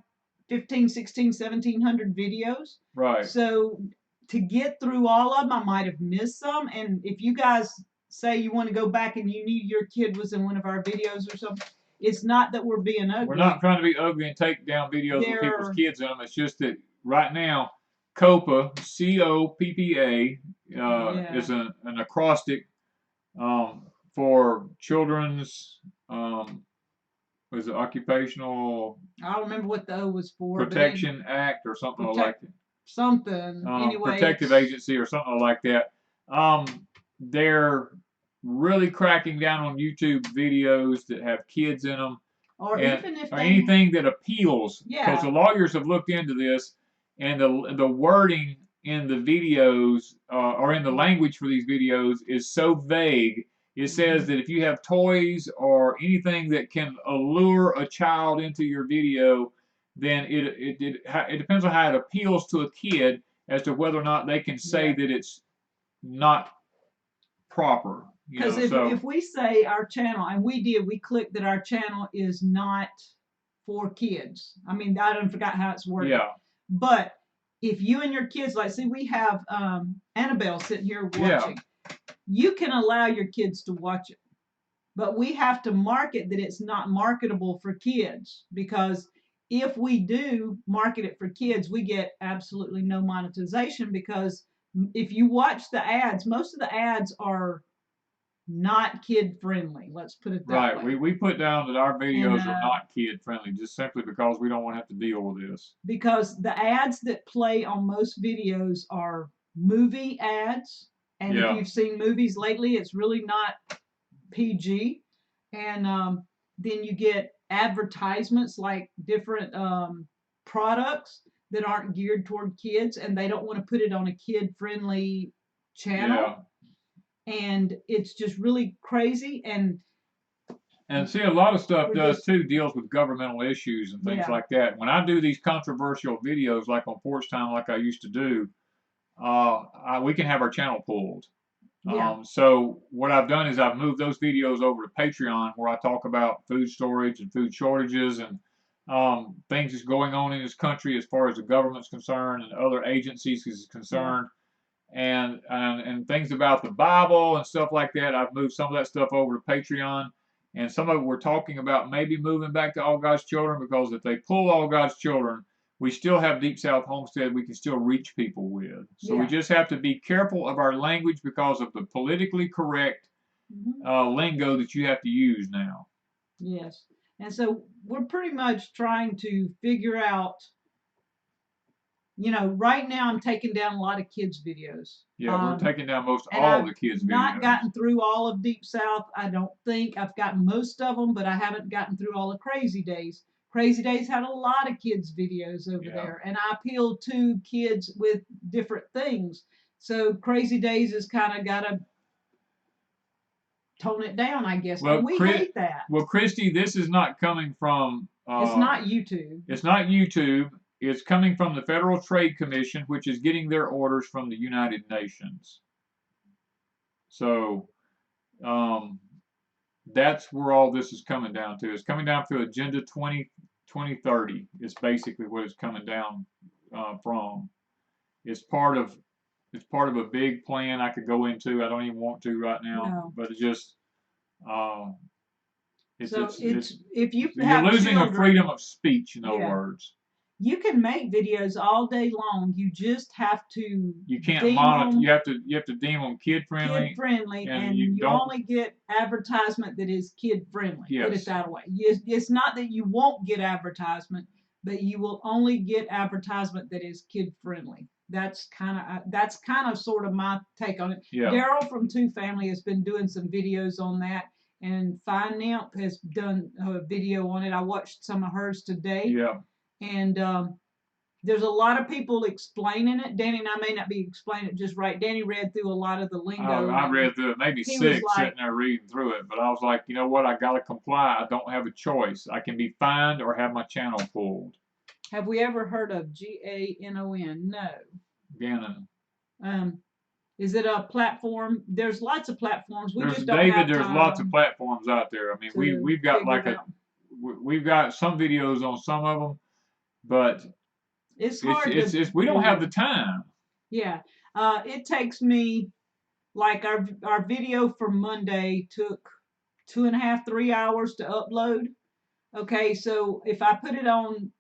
15, 16, 1700 videos. right. So to get through all of them, I might have missed some. And if you guys say you want to go back and you knew your kid was in one of our videos or something, it's not that we're being ugly. We're not trying to be ugly and take down videos with people's They're kids in them. It's just that right now, COPPA, COPPA, yeah. is an acrostic for children's was it occupational I don't remember what the O was for. protection act or something like that. Something. Anyway, protective agency or something like that. They're really cracking down on YouTube videos that have kids in them, or even if or they, anything that appeals. Yeah. Because the lawyers have looked into this, and the wording in the videos or in the language for these videos is so vague. It says that if you have toys or anything that can allure a child into your video, then it depends on how it appeals to a kid as to whether or not they can say Yeah. that it's not proper. Because if we say our channel, and we click that our channel is not for kids. I mean, I don't forgot how it's worded. Yeah. But if you and your kids, like, see, we have Annabelle sitting here watching. You can allow your kids to watch it, but we have to market that it's not marketable for kids, because if we do market it for kids, we get absolutely no monetization, because if you watch the ads, most of the ads are not kid friendly. Let's put it that way. Right. We put down that our videos are not kid friendly just simply because we don't want to have to deal with this. Because the ads that play on most videos are movie ads. And if you've seen movies lately, it's really not PG. And then you get advertisements like different products that aren't geared toward kids, and they don't want to put it on a kid-friendly channel. And it's just really crazy. And see, a lot of stuff too deals with governmental issues and things like that. When I do these controversial videos, like on Porch Time, like I used to do, we can have our channel pulled. So what I've done is I've moved those videos over to Patreon, where I talk about food storage and food shortages and things that's going on in this country as far as the government's concerned and other agencies is concerned, and things about the Bible and stuff like that. I've moved some of that stuff over to Patreon, and some of it we're talking about maybe moving back to All God's Children, because if they pull All God's Children, we still have Deep South Homestead we can still reach people with. So we just have to be careful of our language because of the politically correct lingo that you have to use now. Yes. And so we're pretty much trying to figure out, right now I'm taking down a lot of kids' videos. Yeah, we're taking down most all the kids' videos. Not gotten through all of Deep South, I don't think. I've gotten most of them, but I haven't gotten through all of Crazy Days. Crazy Days had a lot of kids' videos over there, and I appeal to kids with different things. So Crazy Days has kind of got to tone it down, I guess. Well, we hate that. Well, Christy, this is not coming from... it's not YouTube. It's not YouTube. It's coming from the Federal Trade Commission, which is getting their orders from the United Nations. So that's where all this is coming down to. It's coming down to Agenda 2030 is basically what it's coming down from. It's part of a big plan I could go into. I don't even want to right now, but it's just if you you're losing a freedom of speech, in other words. You can make videos all day long. You just have to. You can't monitor. You have to deem them kid friendly. Kid friendly, and you only get advertisement that is kid friendly. Yes. Put it that way. It's not that you won't get advertisement, but you will only get advertisement that is kid friendly. That's kind of sort of my take on it. Yeah. Daryl from Two Family has been doing some videos on that, and Fine Nymph has done a video on it. I watched some of hers today. Yeah. And there's a lot of people explaining it. Danny and I may not be explaining it just right. Danny read through a lot of the lingo. I read through it, maybe 6 sitting there reading through it. But I was like, you know what? I got to comply. I don't have a choice. I can be fined or have my channel pulled. Have we ever heard of GANON? No. Gannon. Um, is it a platform? There's lots of platforms. We There's just don't David. have There's lots of time platforms out there. I mean, to we've got figure like it out. we've got some videos on some of them, but It's hard to it's we don't have the do. time. Yeah. It takes me, like our video for Monday took 2.5, 3 hours to upload. Okay, so if I put it on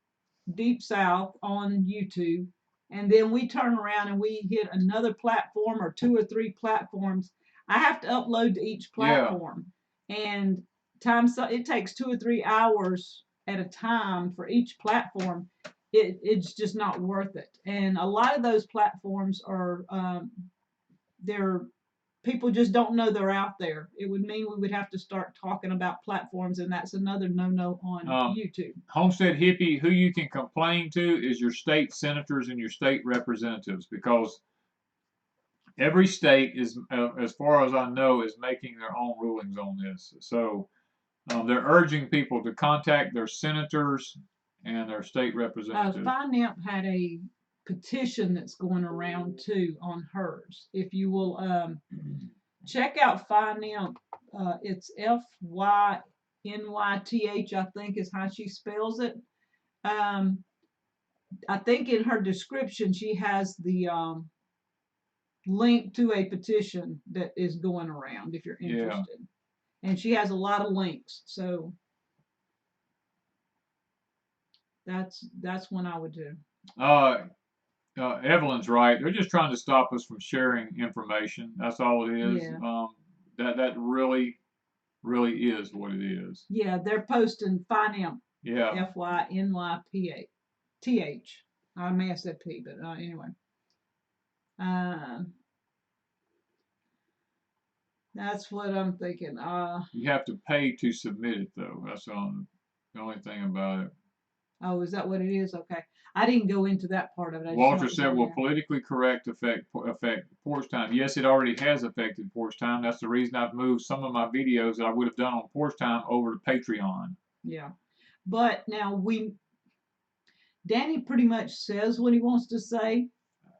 Deep South on YouTube, and then we turn around and we hit another platform or 2 or 3 platforms, I have to upload to each Yeah. platform. And it takes 2 or 3 hours at a time for each platform. It's just not worth it. And a lot of those platforms are they're people just don't know they're out there. It would mean we would have to start talking about platforms, and that's another no on YouTube. Homestead Hippie, who you can complain to is your state senators and your state representatives, because every state is, as far as I know, is making their own rulings on this. So they're urging people to contact their senators and their state representatives. Finamp had a petition that's going around too on hers. If you will check out Finamp, it's FYNYTH, I think is how she spells it. I think in her description she has the link to a petition that is going around if you're interested. Yeah. And she has a lot of links, so that's one I would do. Evelyn's right. They're just trying to stop us from sharing information. That's all it is. Yeah. That really is what it is. Yeah, they're posting Finamp. Yeah. FYNYPH. I may have said P, but anyway. That's what I'm thinking. You have to pay to submit it, though. That's the only thing about it. Oh, is that what it is? Okay. I didn't go into that part of it. Walter said, will politically correct affect porch time? Yes, it already has affected porch time. That's the reason I've moved some of my videos that I would have done on porch time over to Patreon. Yeah. But now Danny pretty much says what he wants to say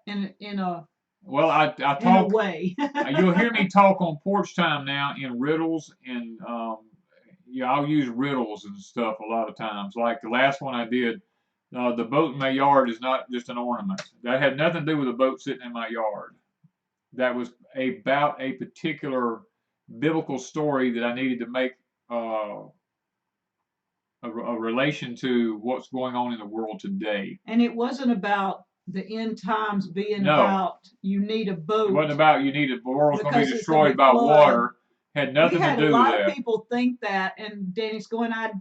in a well, I talk in a way. You'll hear me talk on porch time now in riddles, and I'll use riddles and stuff a lot of times. Like the last one I did, the boat in my yard is not just an ornament. That had nothing to do with a boat sitting in my yard. That was about a particular biblical story that I needed to make a relation to what's going on in the world today. And it wasn't about the end times being about you need a boat. It wasn't about you need a world's going to be destroyed by water. Had nothing to do with that. We had a lot of people think that, and Danny's going, I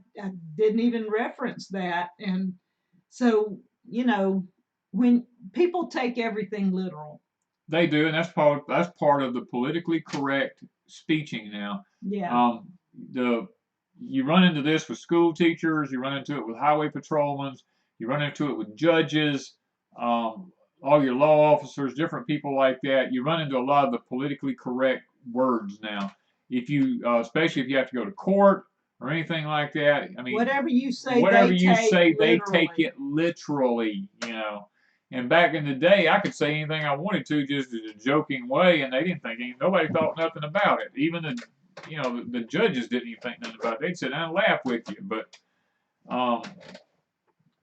didn't even reference that. And so, when people take everything literal. They do, and that's part of the politically correct speeching now. Yeah. You run into this with school teachers, you run into it with highway patrolmen, you run into it with judges, all your law officers, different people like that. You run into a lot of the politically correct words now. If you, especially if you have to go to court or anything like that, I mean, whatever you say, they take it literally, And back in the day, I could say anything I wanted to just in a joking way, and they didn't think nobody thought nothing about it. Even the judges didn't even think nothing about it. They'd sit down and laugh with you. But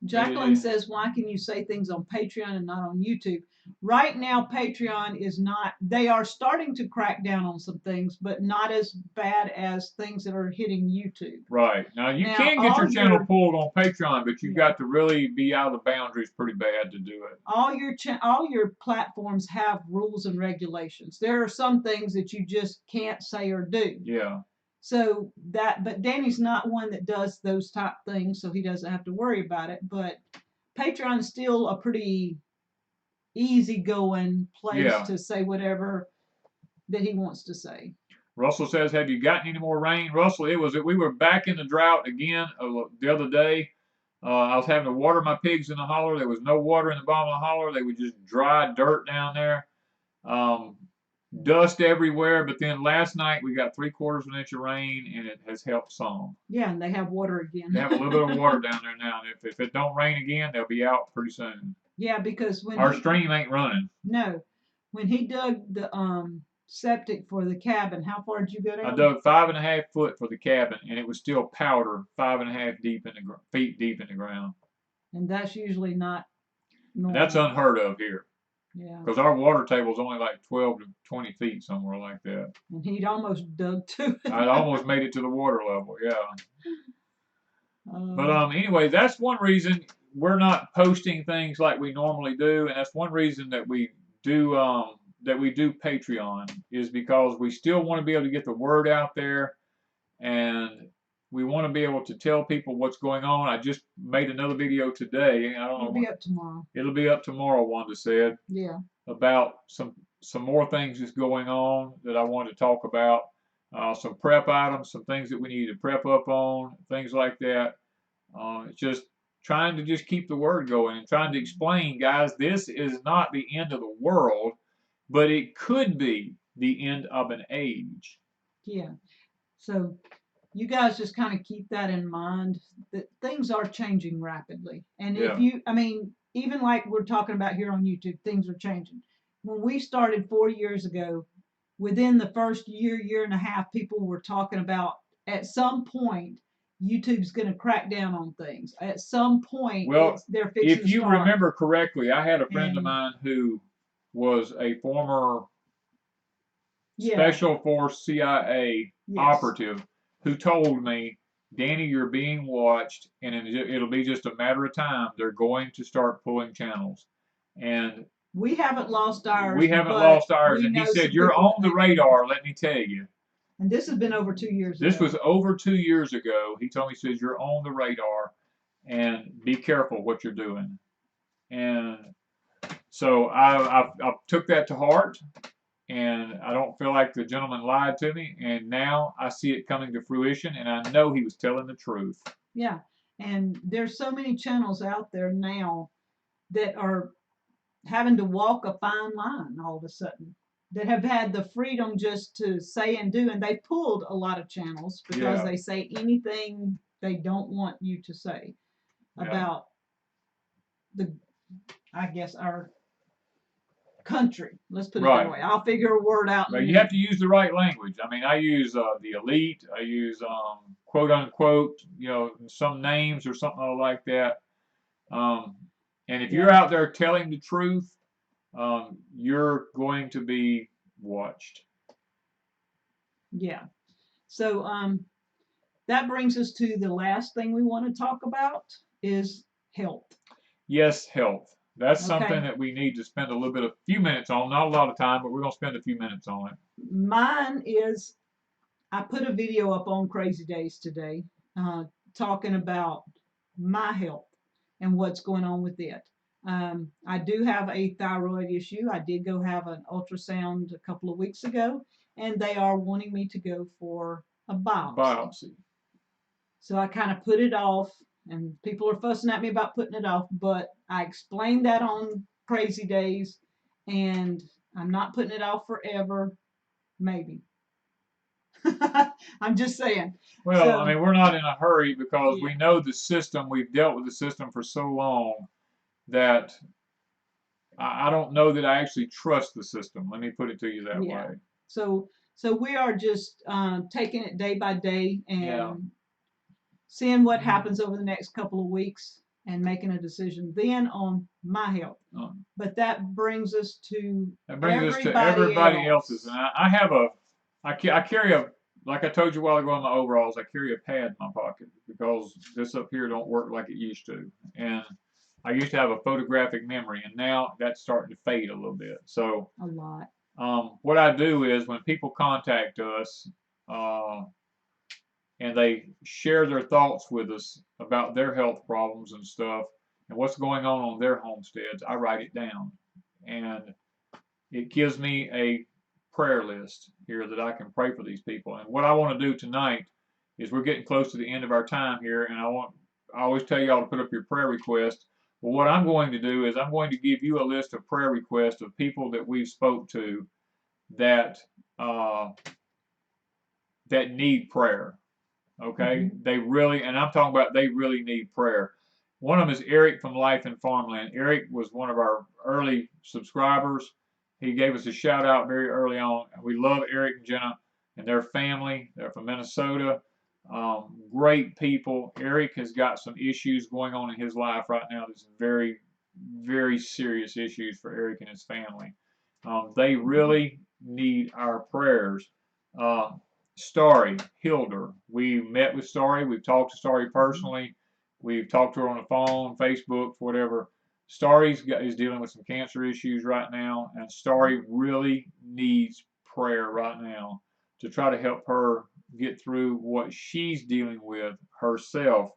Jacqueline says, why can you say things on Patreon and not on YouTube? Right now, Patreon is not, they are starting to crack down on some things, but not as bad as things that are hitting YouTube. Right. Now, you can get your channel pulled on Patreon, but you've got to really be out of the boundaries pretty bad to do it. All your platforms have rules and regulations. There are some things that you just can't say or do. Yeah. So but Danny's not one that does those type things, so he doesn't have to worry about it. But Patreon is still a pretty easygoing place to say whatever that he wants to say. Russell says, have you gotten any more rain? Russell, we were back in the drought again the other day. I was having to water my pigs in the holler. There was no water in the bottom of the holler. They were just dry dirt down there. dust everywhere. But then last night we got 3/4 of an inch of rain, and it has helped some. Yeah, and they have water again. They have a little bit of water down there now, and if it don't rain again, they'll be out pretty soon. Yeah, because when Our stream ain't running. no, when he dug the septic for the cabin, how far did you go I down? dug 5.5 foot for the cabin, and it was still powder 5.5 deep in the feet deep in the ground. And that's usually not And normal. that's unheard of here. Yeah. Because our water table is only like 12 to 20 feet, somewhere like that. And he'd almost dug to it. I almost made it to the water level, yeah. But Uh, anyway, that's one reason we're not posting things like we normally do, and that's one reason that we do Patreon, is because we still want to be able to get the word out there, and we want to be able to tell people what's going on. I just made another video today. I don't know. It'll be up tomorrow. It'll be up tomorrow, Wanda said. Yeah. About some more things that's going on that I wanted to talk about. Some prep items, some things that we need to prep up on, things like that. It's just trying to just keep the word going and trying to explain, guys, this is not the end of the world, but it could be the end of an age. Yeah. So you guys just kind of keep that in mind, that things are changing rapidly. And Yeah. if you, I mean, even like we're talking about here on YouTube, things are changing. When we started 4 years ago, within the first year and a half, people were talking about at some point YouTube's going to crack down on things. At some point, Well, they're fixing if to you start. remember correctly, I had a friend of And- mine who was a former Yeah. Special Force CIA Yes. operative who told me, Danny, you're being watched, and it'll be just a matter of time. They're going to start pulling channels. And we haven't lost ours. we haven't but lost ours. we And he know said, some you're people on the that- radar, let me tell you. And this has been over 2 years This ago. was over 2 years ago. He told me, he says, you're on the radar, and be careful what you're doing. And so I took that to heart, and I don't feel like the gentleman lied to me, and now I see it coming to fruition, and I know he was telling the truth. Yeah, and there's so many channels out there now that are having to walk a fine line all of a sudden, that have had the freedom just to say and do, and they pulled a lot of channels because Yeah. they say anything they don't want you to say about the, I guess, our country. Let's put it Right. that way. I'll figure a word out. But you have to use the right language. I mean, I use the elite. I use quote unquote, some names or something like that. And if you're out there telling the truth, you're going to be watched. Yeah. So that brings us to the last thing we want to talk about is health. Yes, health. That's Okay. something that we need to spend a few minutes on. Not a lot of time, but we're going to spend a few minutes on it. Mine is, I put a video up on Crazy Days today talking about my health and what's going on with it. I do have a thyroid issue. I did go have an ultrasound a couple of weeks ago, and they are wanting me to go for a biopsy. So I kind of put it off, and people are fussing at me about putting it off, but I explained that on Crazy Days, and I'm not putting it off forever, maybe. I'm just saying. Well, So, I mean, we're not in a hurry because we Yeah. know the system. We've dealt with the system for so long that I don't know that I actually trust the system. Let me put it to you that Yeah. way. So we are just taking it day by day and Yeah. seeing what happens over the next couple of weeks and making a decision then on my health. But that brings us to everybody else's. And I carry a, like I told you a while ago in my overalls, I carry a pad in my pocket because this up here don't work like it used to. And I used to have a photographic memory, and now that's starting to fade a little bit. So a lot. What I do is when people contact us and they share their thoughts with us about their health problems and stuff and what's going on their homesteads, I write it down. And it gives me a prayer list here that I can pray for these people. And what I want to do tonight is we're getting close to the end of our time here, and I always tell y'all to put up your prayer requests. Well, what I'm going to do is I'm going to give you a list of prayer requests of people that we've spoke to that uh, that need prayer. Okay, Mhm. they really, and I'm talking about they really need prayer. One of them is Eric from Life and Farmland. Eric was one of our early subscribers. He gave us a shout out very early on. We love Eric and Jenna and their family. They're from Minnesota. Great people. Eric has got some issues going on in his life right now. There's very, very serious issues for Eric and his family. They really need our prayers. Uh, Starry, Hilder. We met with Starry. We've talked to Starry Mhm. personally. We've talked to her on the phone, Facebook, whatever. Starry is dealing with some cancer issues right now, and Starry really needs prayer right now to try to help her get through what she's dealing with herself.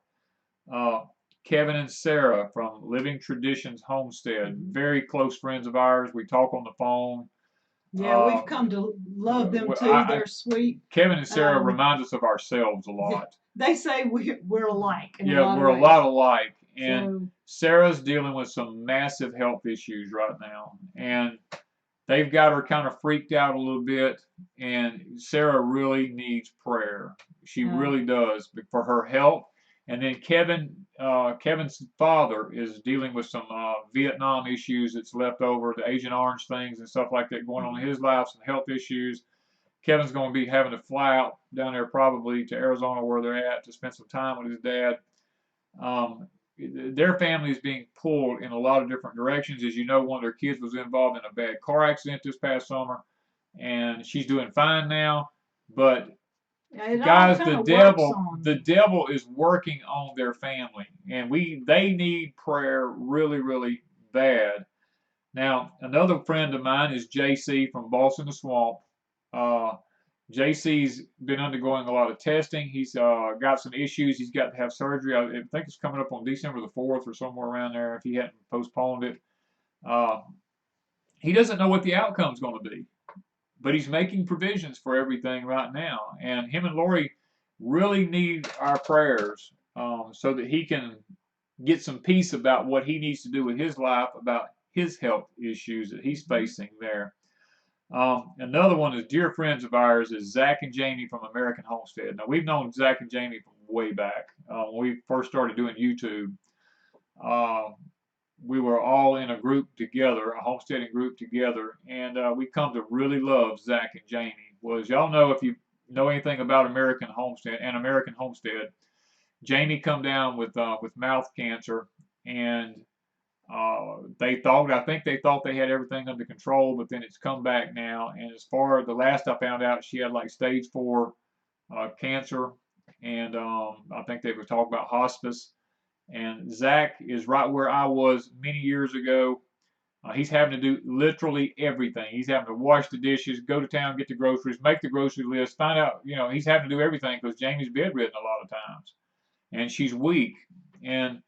Uh, Kevin and Sarah from Living Traditions Homestead, Mhm. very close friends of ours. We talk on the phone. Yeah, we've Uh, come to love them too. I, They're sweet. Kevin and Sarah Um, remind us of ourselves a yeah, lot. they say we're alike in a Yeah, lot of we're a lot ways. alike. And So Sarah's dealing with some massive health issues right now. And they've got her kind of freaked out a little bit. And Sarah really needs prayer. She uh, really does for her health. And then Kevin's father is dealing with some Vietnam issues that's left over, the Agent Orange things and stuff like that going on in his life, some health issues. Kevin's going to be having to fly out down there probably to Arizona where they're at to spend some time with his dad. Um, their family is being pulled in a lot of different directions. As you know, one of their kids was involved in a bad car accident this past summer, and she's doing fine now. But it all guys, kind of works on. the devil is working on their family, and they need prayer really, really bad. Now, another friend of mine is JC from Boston the Swamp. Uh, JC's been undergoing a lot of testing. He's got some issues. He's got to have surgery. I think it's coming up on December the 4th or somewhere around there if he hadn't postponed it. Uh, he doesn't know what the outcome's going to be, but he's making provisions for everything right now. And him and Lori really need our prayers so that he can get some peace about what he needs to do with his life, about his health issues that he's Mhm. facing there. Another one is dear friends of ours is Zach and Jamie from American Homestead. Now we've known Zach and Jamie from way back when we first started doing YouTube. Uh, we were all in a group together, a homesteading group together, and we come to really love Zach and Jamie. Well, as y'all know, if you know anything about American Homestead, Jamie come down with mouth cancer, and I think they thought they had everything under control, but then it's come back now. And as far as the last I found out, she had like stage 4 cancer, and I think they were talking about hospice. And Zach is right where I was many years ago. He's having to do literally everything. He's having to wash the dishes, go to town, get the groceries, make the grocery list, find out, he's having to do everything because Jamie's bedridden a lot of times, and she's weak. And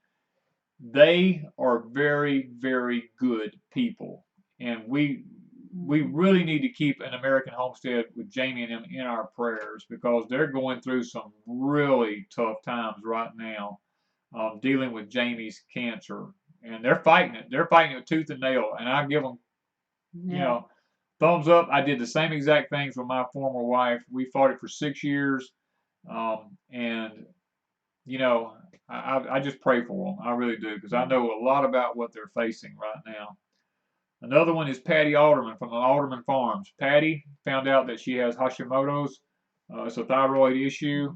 they are very, very good people, and we Mhm. really need to keep an American Homestead with Jamie and them in our prayers because they're going through some really tough times right now, dealing with Jamie's cancer, and they're fighting it. They're fighting it with tooth and nail, and I give them, you Yeah. know, thumbs up. I did the same exact things with my former wife. We fought it for 6 years, and you know, I just pray for them. I really do because I Mhm. know a lot about what they're facing right now. Another one is Patty Alderman from the Alderman Farms. Patty found out that she has Hashimoto's. It's a thyroid issue.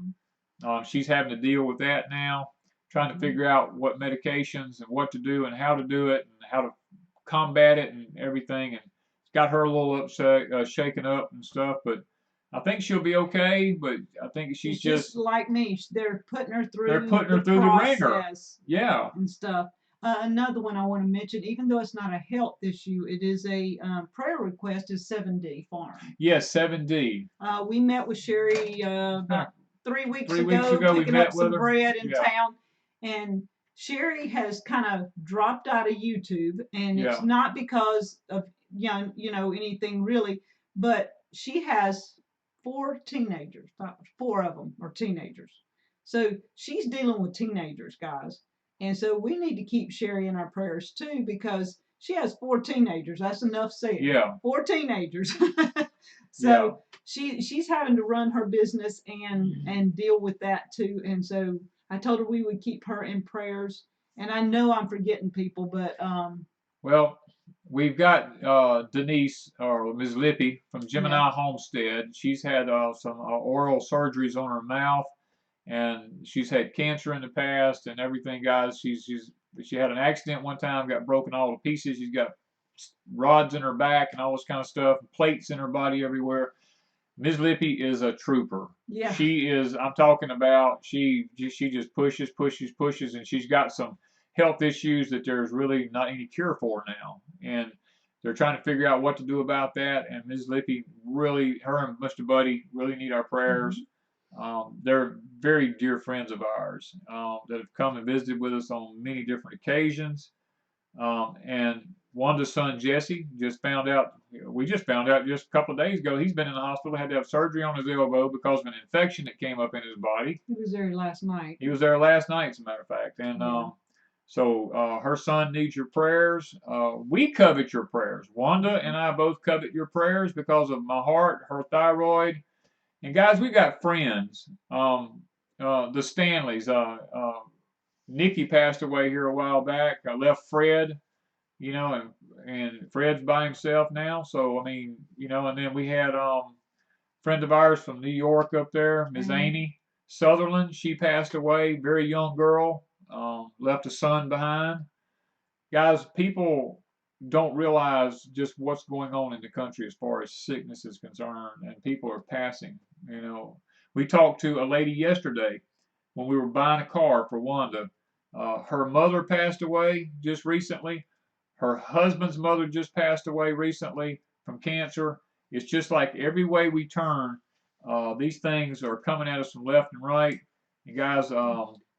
Mhm. She's having to deal with that now, trying to Mhm. figure out what medications and what to do and how to do it and how to combat it and everything. And it's got her a little upset, shaken up and stuff. But I think she'll be okay. But I think she's It's just just like me. They're putting her they're through putting her the through the ringer. process Yeah. and stuff. Another one I want to mention, even though it's not a health issue, it is a prayer request, is 7D Farm. Yes, 7D. We met with Sherry Huh. about 3 weeks 3 weeks ago, ago we picking up met with some her. bread in Yeah. town, and Sherry has kind of dropped out of YouTube, and it's Yeah. not because of anything really, but she has 4 teenagers. Four of them are teenagers, so she's dealing with teenagers, guys, and so we need to keep Sherry in our prayers too because She has 4 teenagers. That's enough said. Yeah. 4 teenagers. Yeah. So she's having to run her business and deal with that too. And so I told her we would keep her in prayers. And I know I'm forgetting people, but Well, we've got Denise or Ms. Lippy from Gemini yeah. Homestead. She's had some oral surgeries on her mouth, and she's had cancer in the past and everything, guys. She had an accident one time, got broken all to pieces. She's got rods in her back and all this kind of stuff, plates in her body everywhere. Ms. Lippy is a trooper. Yeah. She is. I'm talking about. She just pushes, pushes, pushes, and she's got some health issues that there's really not any cure for now, and they're trying to figure out what to do about that. And Ms. Lippy really, her and Mr. Buddy really need our prayers. They're very dear friends of ours that have come and visited with us on many different occasions. And Wanda's son Jesse just found out. We just found out just a couple of days ago. He's been in the hospital. Had to have surgery on his elbow because of an infection that came up in his body. He was there last night. He was there last night, as a matter of fact. And Yeah. so her son needs your prayers. We covet your prayers. Wanda and I both covet your prayers because of my heart, her thyroid. And guys, we got friends. The Stanleys. Nikki passed away here a while back. I left Fred, and Fred's by himself now. So I mean, and then we had friend of ours from New York up there, Miss Amy Sutherland. She passed away, very young girl, left a son behind. Guys, people don't realize just what's going on in the country as far as sickness is concerned, and people are passing. We talked to a lady yesterday when we were buying a car for Wanda. Her mother passed away just recently. Her husband's mother just passed away recently from cancer. It's just like every way we turn, these things are coming at us from left and right. And guys,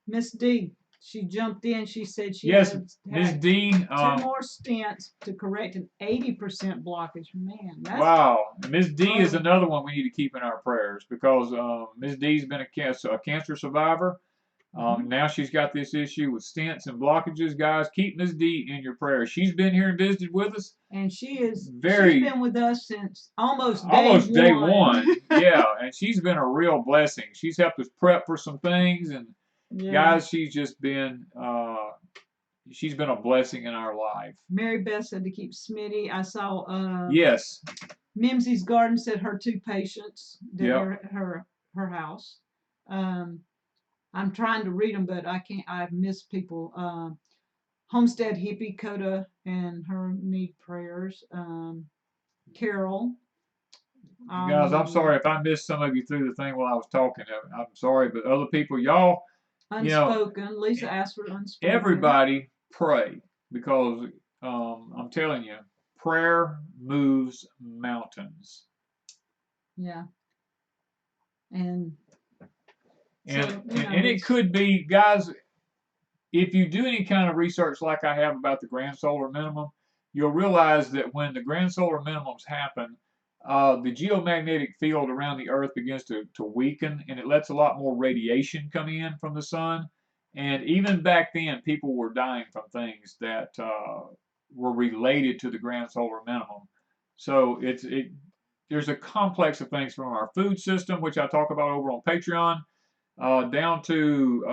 Miss D, she jumped in. She said she yes, had Miss D. 2 more stents to correct an 80% blockage. Man, that's Wow, Miss D is another one we need to keep in our prayers because Miss D's been a cancer survivor. Now she's got this issue with stents and blockages. Guys, keep Miss D in your prayers. She's been here and visited with us. And she's Very been with us since almost day one. Yeah, and she's been a real blessing. She's helped us prep for some things, and guys, she's been a blessing in our life. Mary Beth said to keep Smitty. I saw yes. Mimsy's Garden said her 2 patients that Yep. are at her house. I'm trying to read them, but I can't. I've missed people. Homestead Hippie Coda and her need prayers. Carol. Guys, I'm sorry if I missed some of you through the thing while I was talking. I'm sorry, but other people, y'all, unspoken. Lisa asked for unspoken. Everybody pray because I'm telling you, prayer moves mountains. Yeah. And it could be, guys, if you do any kind of research like I have about the grand solar minimum, you'll realize that when the grand solar minimums happen, the geomagnetic field around the Earth begins to weaken, and it lets a lot more radiation come in from the sun. And even back then, people were dying from things that were related to the grand solar minimum. So there's a complex of things from our food system, which I talk about over on Patreon, down to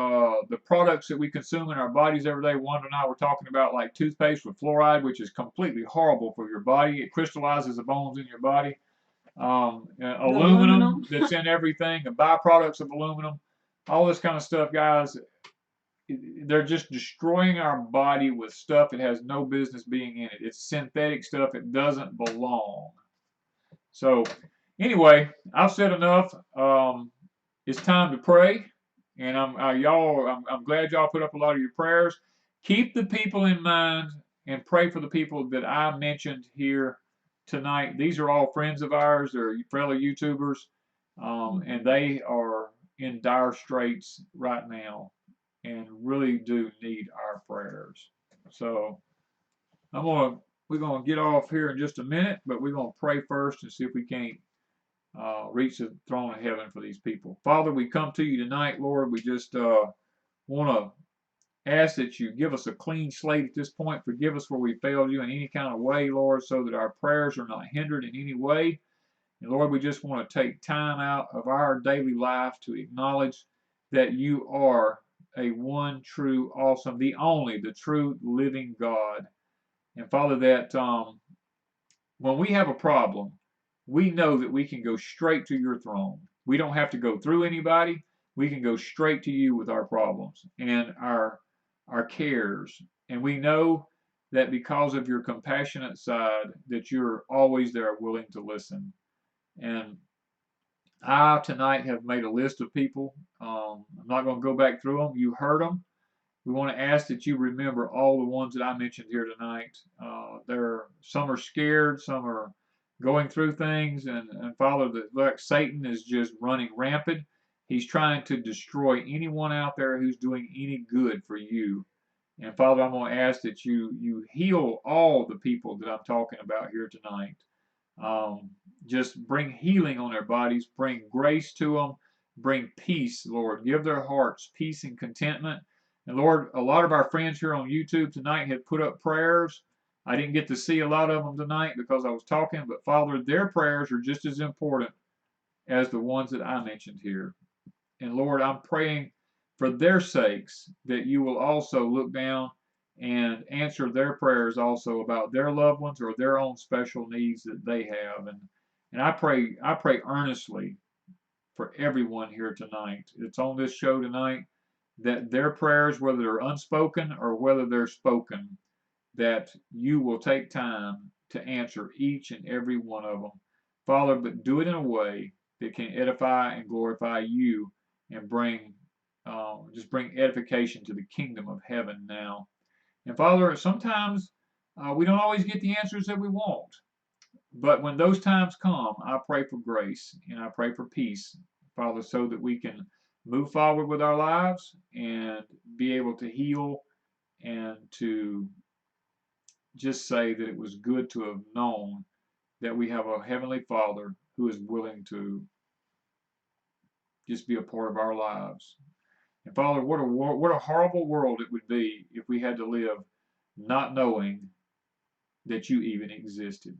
the products that we consume in our bodies every day. Wanda and I were talking about like toothpaste with fluoride, which is completely horrible for your body. It crystallizes the bones in your body. Aluminum that's in everything, the byproducts of aluminum, all this kind of stuff, guys. They're just destroying our body with stuff that has no business being in it. It's synthetic stuff. It doesn't belong. So anyway, I've said enough. It's time to pray, and I'm glad y'all put up a lot of your prayers. Keep the people in mind and pray for the people that I mentioned here tonight. These are all friends of ours. They're fellow YouTubers, and they are in dire straits right now and really do need our prayers. So we're gonna get off here in just a minute, but we're gonna pray first and see if we can't reach the throne of heaven for these people. Father, we come to you tonight, Lord. We just want to ask that you give us a clean slate at this point. Forgive us where we failed you in any kind of way, Lord, so that our prayers are not hindered in any way. And Lord, we just want to take time out of our daily life to acknowledge that you are a one true, awesome, the only, the true living God. And Father, that when we have a problem, we know that we can go straight to your throne. We don't have to go through anybody. We can go straight to you with our problems and our cares. And we know that because of your compassionate side, that you're always there willing to listen. And I tonight have made a list of people. I'm not going to go back through them. You heard them. We want to ask that you remember all the ones that I mentioned here tonight. Some are scared, some are going through things, and Father, like Satan is just running rampant. He's trying to destroy anyone out there who's doing any good for you. And Father, I'm going to ask that you heal all the people that I'm talking about here tonight. Just bring healing on their bodies, bring grace to them, bring peace, Lord. Give their hearts peace and contentment. And Lord, a lot of our friends here on YouTube tonight had put up prayers. I didn't get to see a lot of them tonight because I was talking, but Father, their prayers are just as important as the ones that I mentioned here. And Lord, I'm praying for their sakes that you will also look down and answer their prayers also about their loved ones or their own special needs that they have. And I pray earnestly for everyone here tonight. It's on this show tonight that their prayers, whether they're unspoken or whether they're spoken, that you will take time to answer each and every one of them. Father, but do it in a way that can edify and glorify you and just bring edification to the kingdom of heaven now. And Father, sometimes we don't always get the answers that we want. But when those times come, I pray for grace and I pray for peace, Father, so that we can move forward with our lives and be able to heal and to just say that it was good to have known that we have a Heavenly Father who is willing to just be a part of our lives. And Father, what a horrible world it would be if we had to live not knowing that you even existed.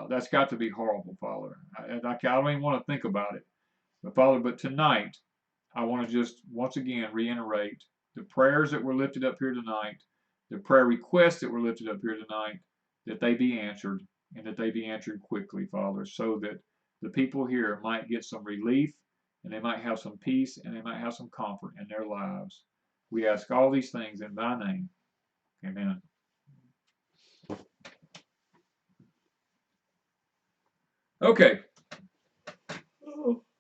That's got to be horrible, Father. I don't even want to think about it. But Father, but tonight, I want to just once again reiterate the prayers that were lifted up here tonight, the prayer requests that were lifted up here tonight, that they be answered and that they be answered quickly, Father, so that the people here might get some relief and they might have some peace and they might have some comfort in their lives. We ask all these things in thy name. Amen. Okay.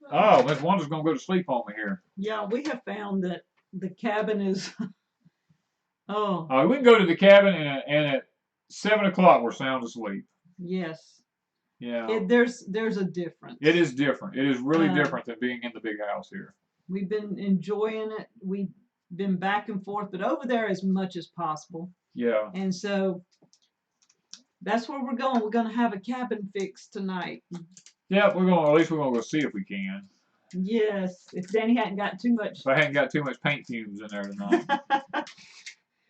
Oh, Miss Wanda's going to go to sleep on me here. Yeah, we have found that the cabin is. Oh. We can go to the cabin and at 7 o'clock we're sound asleep. Yes. Yeah. There's a difference. It is different. It is really different than being in the big house here. We've been enjoying it. We've been back and forth, but over there as much as possible. Yeah. And so that's where we're going. We're going to have a cabin fixed tonight. Yeah, at least we're gonna go see if we can. Yes, if Danny hadn't got too much. If I hadn't got too much paint fumes in there tonight.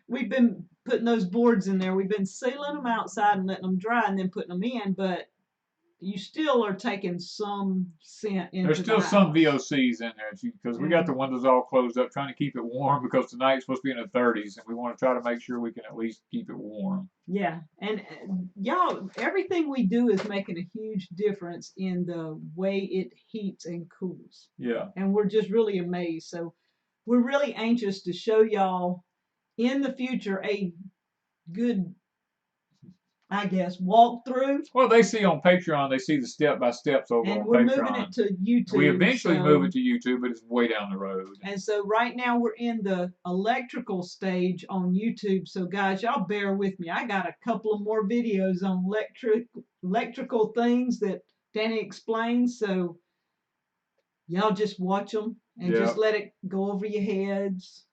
We've been putting those boards in there. We've been sealing them outside and letting them dry and then putting them in, but you still are taking some scent into There's still the some house. VOCs in there because we got the windows all closed up trying to keep it warm because tonight's supposed to be in the 30s and we want to try to make sure we can at least keep it warm. Yeah, and y'all, everything we do is making a huge difference in the way it heats and cools. Yeah. And we're just really amazed. So we're really anxious to show y'all in the future a good, I guess, walkthrough. Well, they see on Patreon, they see the step-by-steps over and on we're Patreon. moving it to YouTube. We eventually move it to YouTube, but it's way down the road. And so right now we're in the electrical stage on YouTube. So guys, y'all bear with me. I got a couple of more videos on electrical things that Danny explains. So y'all just watch them and just let it go over your heads.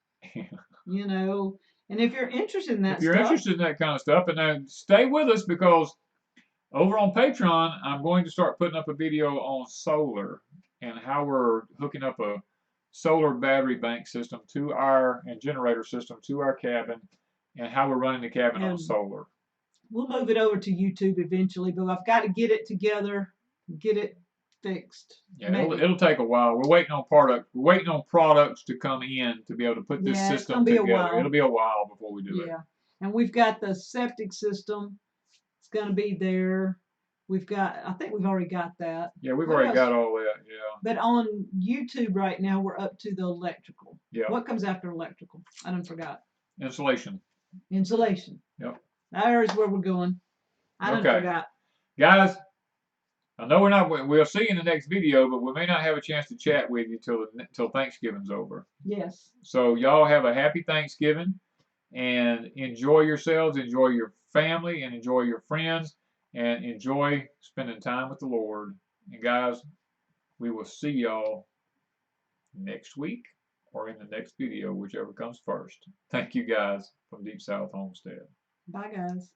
You know. And if you're interested in that if you're interested in that kind of stuff, and then stay with us because over on Patreon, I'm going to start putting up a video on solar and how we're hooking up a solar battery bank system to our and generator system to our cabin, and how we're running the cabin on And solar. we'll move it over to YouTube eventually, but I've got to get it together, get it fixed. Yeah, Maybe. it'll take a while. We're waiting on products to come in to be able to put this Yeah, it's system gonna be a together. It'll while. be a while before we do it. Yeah. And we've got the septic system. It's gonna be there. We've got, I think we've already got that. Yeah, we've What already else? got all that. Yeah. But on YouTube right now, we're up to the electrical. Yeah. What comes after electrical? I done forgot. Insulation. Insulation. Yep. There's where we're going. I done Okay. forgot. Guys, I know we'll see you in the next video, but we may not have a chance to chat with you till Thanksgiving's over. Yes. So y'all have a happy Thanksgiving and enjoy yourselves, enjoy your family, and enjoy your friends, and enjoy spending time with the Lord. And guys, we will see y'all next week or in the next video, whichever comes first. Thank you guys from Deep South Homestead. Bye, guys.